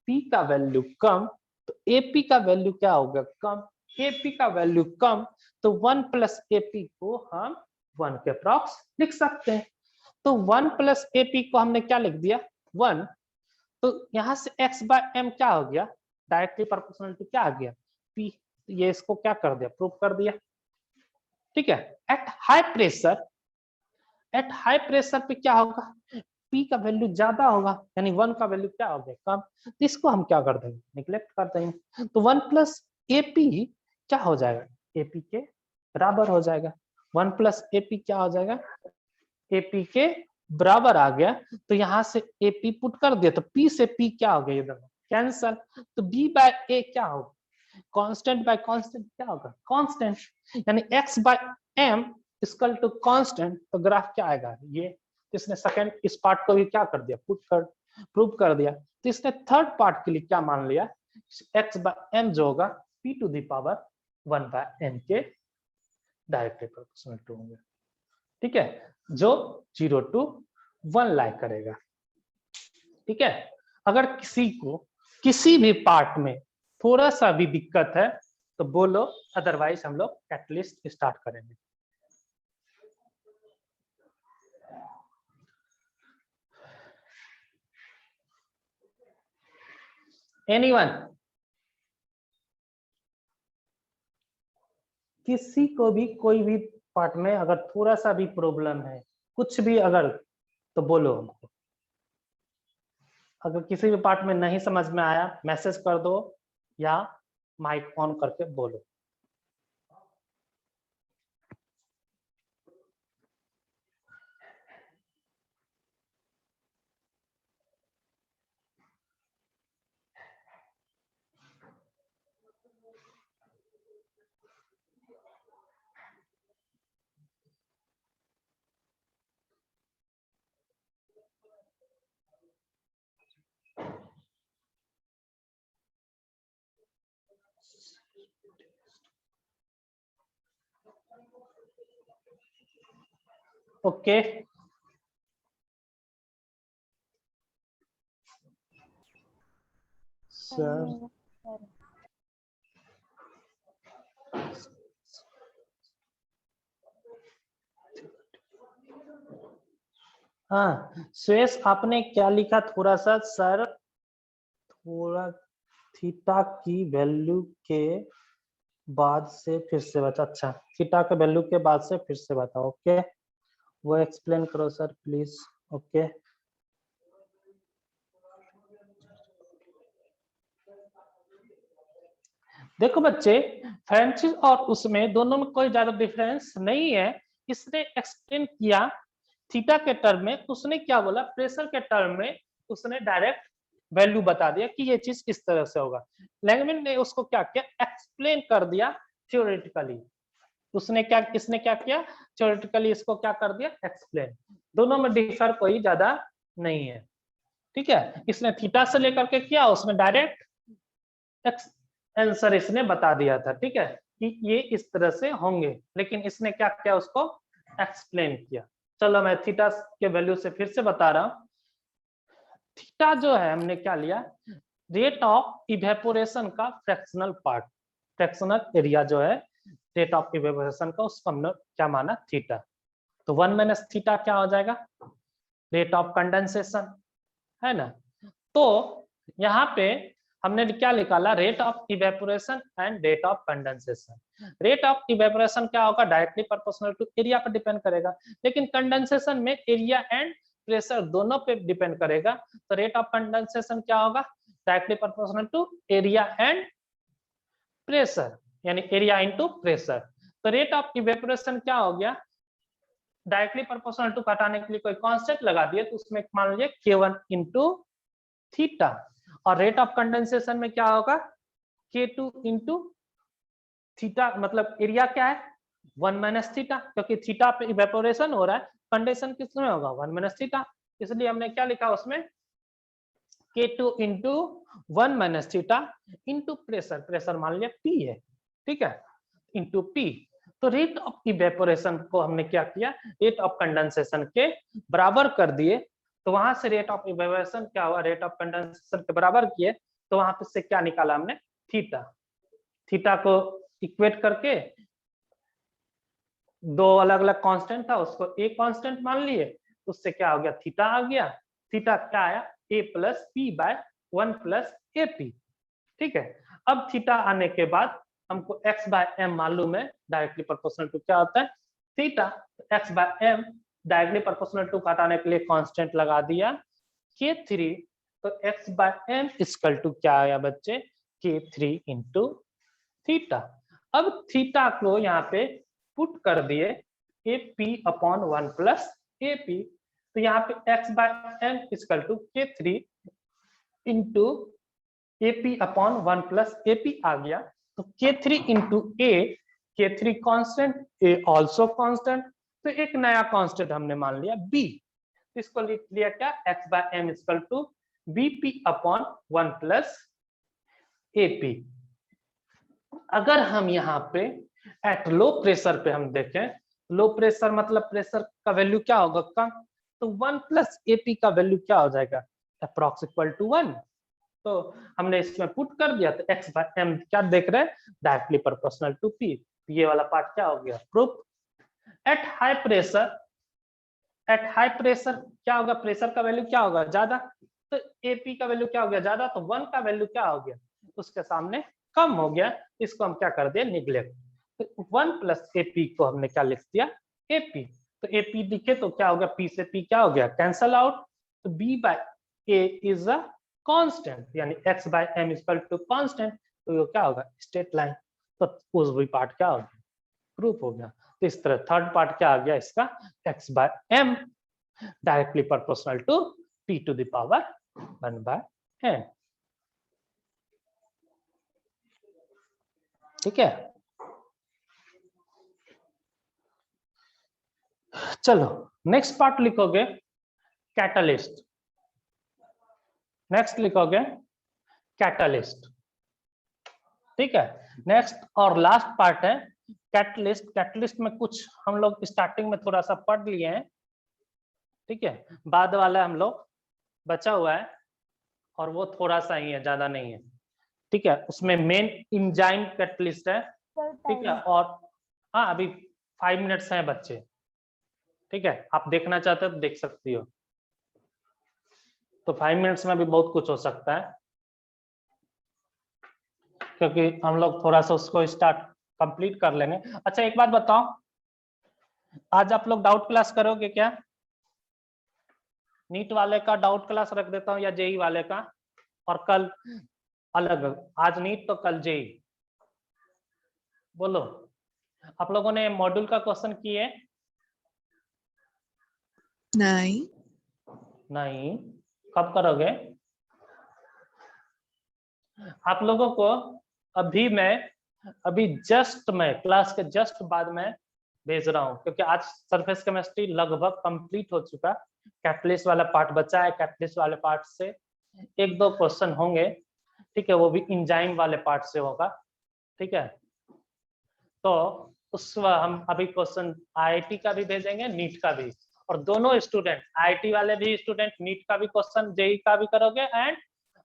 Speaker 1: पी का वैल्यू कम, तो एपी का वैल्यू क्या होगा, कम, एपी का वैल्यू कम, तो 1 प्लस एपी को हम 1 के अप्रॉक्स लिख सकते हैं। तो 1 प्लस एपी को हमने क्या लिख दिया, 1। तो यहां से x बाय m क्या हो गया, डायरेक्टली प्रोपोर्शनल टू क्या आ गया, p। ये इसको क्या कर दिया, प्रूव कर दिया, ठीक है। एट हाई प्रेशर पे क्या होगा, p का वैल्यू ज्यादा होगा, यानी 1 का वैल्यू क्या हो गया, कम। तो इसको हम क्या कर देंगे, निगलेक्ट कर देंगे। तो 1 प्लस एपी क्या हो जाएगा, एपी के बराबर हो जाएगा। 1 प्लस एपी क्या हो जाएगा, एपी के बराबर आ गया। तो यहां से एपी पुट कर दिया, तो पी से पी क्या हो गया, ये दोनों कैंसल। तो बी बाय ए क्या होगा, कांस्टेंट बाय कांस्टेंट क्या होगा, कांस्टेंट, यानी x by m equal to constant. तो ग्राफ क्या आएगा, ये। इसने सेकंड इस पार्ट को भी क्या कर दिया, प्रूव कर दिया। तो इसने थर्ड पार्ट के लिए क्या मान लिया, x बाय m जो होगा p to the power 1 by n के डायरेक्टली प्रोपोर्शनल टू होंगे, ठीक है, जो 0 टू 1 लाई करेगा, ठीक है। अगर किसी को किसी भी पार्ट में थोड़ा सा भी दिक्कत है तो बोलो, अदरवाइज हम लोग कैटलिस्ट स्टार्ट करेंगे। एनीवन, किसी को भी कोई भी पार्ट में अगर थोड़ा सा भी प्रॉब्लम है, कुछ भी अगर, तो बोलो हमको। अगर किसी भी पार्ट में नहीं समझ में आया मैसेज कर दो या माइक ऑन करके बोलो। ओके,
Speaker 2: सर
Speaker 1: हाँ सुरेश, आपने क्या लिखा थोड़ा सा, सर थोड़ा थीटा की वैल्यू के बाद से फिर से बता। अच्छा, थीटा के वैल्यू के बाद से फिर से बताओ, ओके, वो एक्सप्लेन करो सर प्लीज, ओके। देखो बच्चे, फ्रेंचिस और उसमें दोनों में कोई ज्यादा डिफरेंस नहीं है। इसने एक्सप्लेन किया थीटा के टर्म में, उसने क्या बोला प्रेशर के टर्म में, उसने डायरेक्ट वैल्यू बता दिया कि ये चीज इस तरह से होगा। लैंगमैन ने उसको क्या किया, एक्सप्लेन कर दिया थ्योरेटिकली। उसने क्या, इसने क्या किया, थ्योरेटिकली इसको क्या कर दिया, एक्सप्लेन। दोनों में डिफर कोई ज्यादा नहीं है, ठीक है। इसने थीटा से लेकर के किया, उसमें डायरेक्ट आंसर इसने बता दिया था, ठीक है, कि ये इस तरह से होंगे, लेकिन इसने क्या किया, उसको एक्सप्लेन किया। चलो मैं थीटा के वैल्यू से फिर से बता रहा हूं। थीटा जो है हमने क्या लिया, रेट ऑफ इवेपोरेशन का फ्रैक्शनल पार्ट, फ्रैक्शनल एरिया जो है रेट ऑफ इवेपोरेशन का, उसको हमने क्या माना, थीटा। तो 1 माइनस थीटा क्या हो जाएगा, रेट ऑफ कंडेंसेशन, है ना। तो यहाँ पे हमने क्या निकाला, rate of evaporation and rate of condensation. Rate of evaporation क्या होगा, डायरेक्टली प्रोपोर्शनल टू एरिया पर डिपेंड करेगा, लेकिन कंडेंसेशन में एरिया एंड प्रेशर दोनों पे डिपेंड करेगा। तो रेट ऑफ कंडेंसेशन क्या होगा, directly proportional to area and pressure, यानी एरिया इनटू प्रेशर। तो रेट ऑफ इवेपोरेशन क्या हो गया, डायरेक्टली प्रोपोर्शनल टू हटाने के लिए कोई कांस्टेंट लगा दिए तो उसमें मान लीजिए K1 इंटू थीटा, और रेट ऑफ कंडेंसेशन में क्या होगा K2 इंटू थीटा, मतलब एरिया क्या है 1 माइनस थीटा, क्योंकि थीटा पे इवेपोरेशन हो रहा है, कंडेंसेशन किसमें होगा 1 माइनस थीटा, इसलिए हमने क्या लिखा उसमें K2 into 1 minus theta into pressure, pressure मान लिया P है, ठीक है, इंटू P। तो रेट ऑफ इवेपोरेशन को हमने क्या किया, रेट ऑफ कंडेंसेशन के बराबर कर दिए, तो वहां से रेट ऑफ इवेपोरेशन क्या हुआ, रेट ऑफ कंडेंसेशन के बराबर किए, तो वहां पे से क्या निकाला हमने, थीटा। थीटा को इक्वेट करके दो अलग अलग कांस्टेंट था, उसको एक कांस्टेंट मान लिए, उससे क्या हो गया, थीटा आ गया। थीटा क्या आया, a plus P by 1 plus A P, ठीक है। अब थीटा आने के बाद हमको x बाय एम मालूम है, डायरेक्टली प्रोपोर्शनल टू क्या होता है theta, x by M directly proportional to हटाने के लिए कांस्टेंट लगा दिया K3, तो x by M equal to क्या आया बच्चे, K3 इंटू थीटा। अब थीटा को यहाँ पे पुट कर दिए AP अपॉन 1 प्लस AP, तो यहाँ पे x by M equal to K3 into AP upon 1 plus AP आ गया। तो K3 into A, K3 constant, A also constant, तो एक नया कांस्टेंट हमने मान लिया B, इसको लिख लिया क्या, x by M equal to BP upon 1 plus AP। अगर हम यहाँ पे एट लो प्रेशर पे हम देखें, लो प्रेशर मतलब प्रेशर का वैल्यू क्या होगा कम, तो 1 प्लस AP का वैल्यू क्या हो जाएगा, अप्रॉक्स इक्वल टू 1। तो हमने इसमें पुट कर दिया, तो x बाय एम क्या देख रहे हैं, डायरेक्टली प्रोपोर्शनल टू P, ये वाला पार्ट क्या हो गया, proof. At high pressure, at high pressure क्या होगा, प्रेशर का वैल्यू क्या होगा ज्यादा, तो AP का वैल्यू क्या हो गया ज्यादा, तो 1 का वैल्यू क्या हो गया उसके सामने कम हो गया, इसको हम क्या कर दिए निगलेक्ट, तो 1 प्लस AP को हमने क्या लिख दिया AP, तो AP लिखे तो क्या हो गया, P से P क्या हो गया कैंसल आउट, तो B by A is a constant, यानी x by m equal to constant, तो ये क्या होगा स्ट्रेट लाइन, तो उस भी पार्ट क्या हो गया प्रूफ हो गया। तो इस तरह थर्ड पार्ट क्या आ गया इसका, x by m directly proportional to p to the power 1 by n, ठीक है। चलो नेक्स्ट पार्ट लिखोगे कैटलिस्ट, नेक्स्ट लिखोगे कैटलिस्ट, ठीक है। नेक्स्ट और लास्ट पार्ट है कैटलिस्ट। कैटलिस्ट में कुछ हम लोग स्टार्टिंग में थोड़ा सा पढ़ लिए हैं, ठीक है, बाद वाला हम लोग बचा हुआ है और वो थोड़ा सा ही है, ज्यादा नहीं है, ठीक है। उसमें मेन एंजाइम कैटलिस्ट है, ठीक है, और हाँ अभी 5 मिनट्स हैं बच्चे, ठीक है, आप देखना चाहते हो तो देख सकती हो, तो 5 मिनट्स में भी बहुत कुछ हो सकता है, क्योंकि हम लोग थोड़ा सा उसको स्टार्ट कंप्लीट कर लेंगे। अच्छा एक बात बताओ, आज आप लोग डाउट क्लास करोगे क्या, नीट वाले का डाउट क्लास रख देता हूँ या जेई वाले का, और कल अलग, आज नीट तो कल जेई, बोलो आप लोगों ने मॉड्यूल का क्वेश्चन किए,
Speaker 7: नहीं
Speaker 1: नहीं, कब करोगे आप लोगों को, अभी जस्ट मैं क्लास के जस्ट बाद में भेज रहा हूं, क्योंकि आज सरफेस केमिस्ट्री लगभग कंप्लीट हो चुका, कैटलिस्ट वाला पार्ट बचा है, कैटलिस्ट वाले पार्ट से 1-2 क्वेश्चन होंगे, ठीक है, वो भी एंजाइम वाले पार्ट से होगा, ठीक है। तो उस हम अभी क्वेश्चन आईआईटी का भी भेजेंगे, नीट का भी, और दोनों स्टूडेंट, आईआईटी वाले भी स्टूडेंट नीट का भी क्वेश्चन जेई का भी करोगे एंड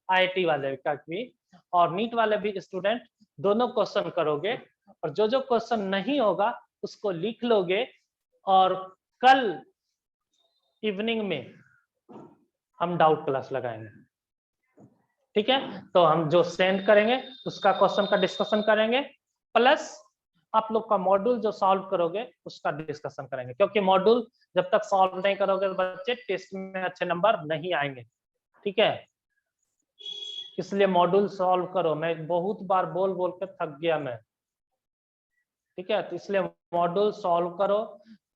Speaker 1: आईआईटी वाले का भी, और नीट वाले भी स्टूडेंट दोनों क्वेश्चन करोगे, और जो जो क्वेश्चन नहीं होगा उसको लिख लोगे, और कल इवनिंग में हम डाउट क्लास लगाएंगे, ठीक है, तो हम जो सेंड करेंगे उसका क्वेश्चन का डिस्कशन करेंगे, प्लस आप लोग का मॉड्यूल जो सॉल्व करोगे उसका डिस्कशन करेंगे, क्योंकि मॉड्यूल जब तक सॉल्व नहीं करोगे तो बच्चे टेस्ट में अच्छे नंबर नहीं आएंगे। ठीक है, इसलिए मॉड्यूल सॉल्व करो। मैं बहुत बार बोल बोल के थक गया मैं। ठीक है, तो इसलिए मॉड्यूल सॉल्व करो,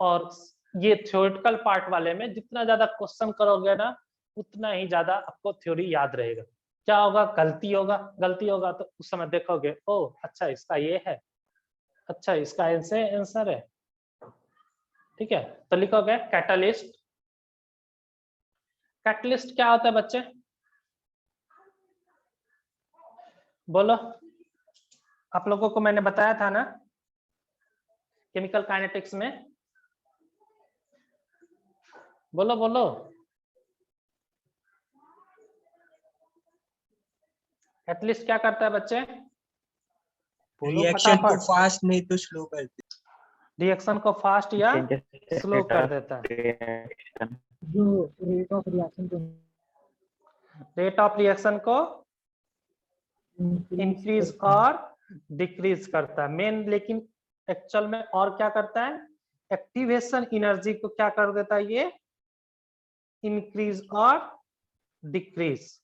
Speaker 1: और ये थ्योरेटिकल पार्ट वाले में जितना ज्यादा क्वेश्चन करोगे ना उतना ही ज्यादा आपको थ्योरी याद रहेगा। क्या होगा, गलती होगा तो उस समय देखोगे ओ अच्छा इसका ये है, अच्छा इसका आंसर है। ठीक है, तो लिखोगे कैटलिस्ट। कैटलिस्ट क्या होता है बच्चे, बोलो। आप लोगों को मैंने बताया था ना केमिकल काइनेटिक्स में, बोलो बोलो। कैटलिस्ट क्या करता है बच्चे, बोलो
Speaker 2: रिएक्शन को
Speaker 1: फटाफट।
Speaker 2: फास्ट नहीं तो स्लो करते।
Speaker 1: रिएक्शन को फास्ट या स्लो कर देता है।
Speaker 4: जो रेट ऑफ रिएक्शन को
Speaker 1: रेट ऑफ रिएक्शन को इंक्रीज और डिक्रीज करता है मेन, लेकिन एक्चुअल में और क्या करता है, एक्टिवेशन एनर्जी को क्या कर देता है ये, इंक्रीज और डिक्रीज।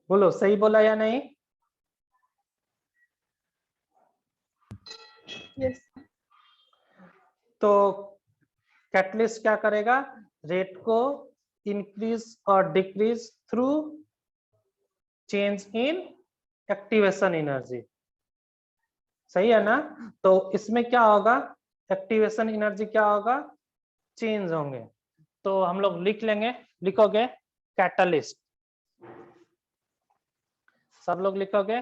Speaker 1: बोलो सही बोला या नहीं।
Speaker 7: यस
Speaker 1: तो कैटलिस्ट क्या करेगा, रेट को इंक्रीज और decrease through change in activation energy. सही है ना, तो इसमें क्या होगा, एक्टिवेशन एनर्जी क्या होगा, चेंज होंगे। तो हम लोग लिख लेंगे, लिखोगे कैटलिस्ट, सब लोग लिखोगे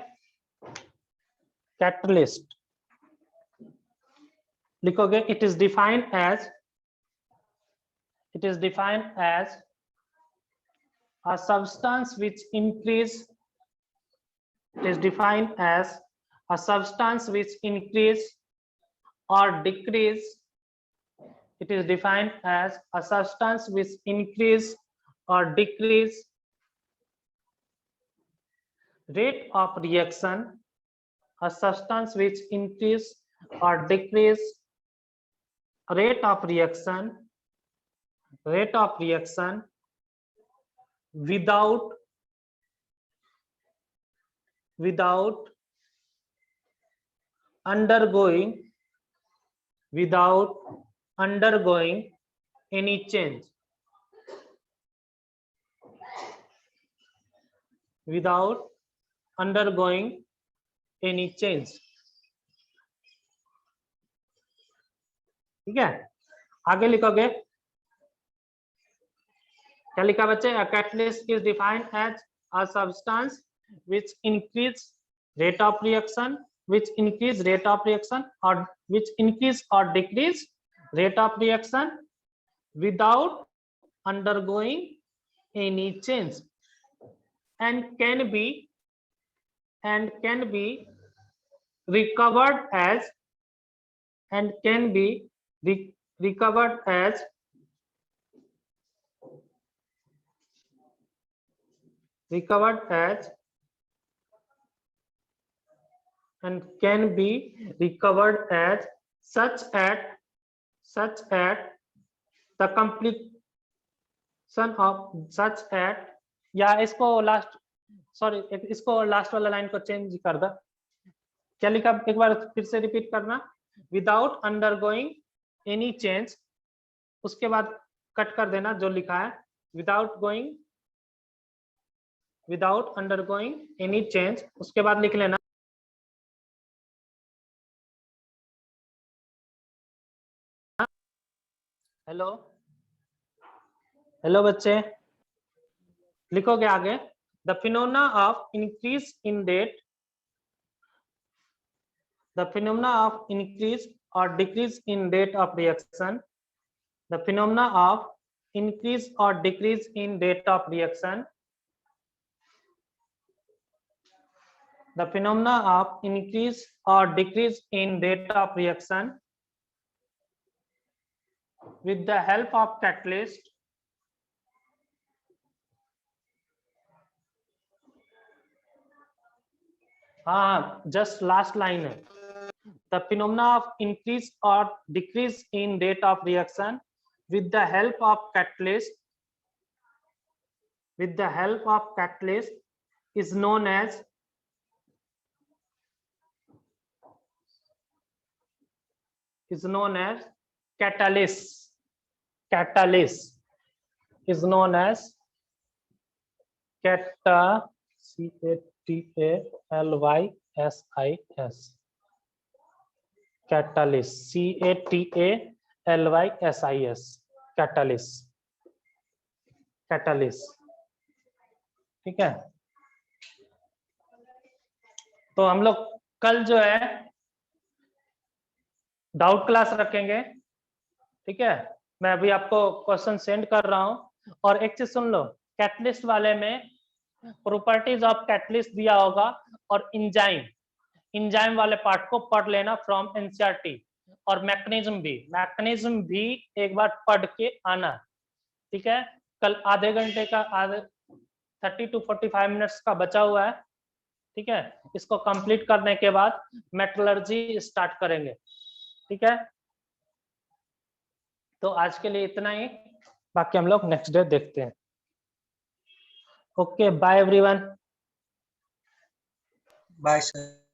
Speaker 1: कैटलिस्ट, लिखोगे it is defined as a substance which increase, it is defined as a substance which increase or decrease, it is defined as a substance which increase or decrease rate of reaction, a substance which increase or decrease rate of reaction without undergoing any change, without undergoing any change। ठीक है, आगे लिखोगे क्या लिखा बच्चे, a catalyst is defined as a substance which increase rate of reaction, which increase rate of reaction or which increase or decrease rate of reaction without undergoing any change, and can be recovered as recovered as and can be recovered as such at the completion of such at, या इसको last, sorry इसको last वाला line को change कर दो। क्या लिखा, एक बार फिर से रिपीट करना, विदाउट अंडरगोइंग एनी चेंज, उसके बाद कट कर देना जो लिखा है, विदाउट अंडरगोइंग एनी चेंज, उसके बाद लिख लेना हेलो हेलो बच्चे, लिखोगे आगे, the phenomena of increase in rate, the phenomena of increase or decrease in rate of reaction, the phenomena of increase or decrease in rate of reaction, the phenomena of increase or decrease in rate of reaction with the help of catalyst हाँ just last line है. The phenomena of increase or decrease in rate of reaction with the help of catalyst is known as catalyst. Catalyst is known as C-A-T-A-L-Y-S-I-S. Catalyst. C-A-T-A-L-Y-S-I-S. Catalyst. Catalyst. ठीक है. तो हम लोग कल जो है doubt class रखेंगे. ठीक है. मैं अभी आपको क्वेश्चन सेंड कर रहा हूं. और एक चीज सुन लो, कैटलिस्ट वाले में प्रॉपर्टीज ऑफ कैटलिस्ट दिया होगा और इंजाइम वाले पार्ट को पढ़ लेना फ्रॉम एनसीईआरटी. और मैकेनिज्म भी एक बार पढ़ के आना. ठीक है. कल आधे घंटे का 30 to 45 मिनट्स का बचा हुआ है. ठीक है. इसको कंप्लीट करने के बाद मेटलर्जी स्टार्ट करेंगे. ठीक है. तो आज के लिए इतना ही, बाकी हम लोग नेक्स्ट डे देखते हैं. Okay, bye everyone.
Speaker 2: Bye sir.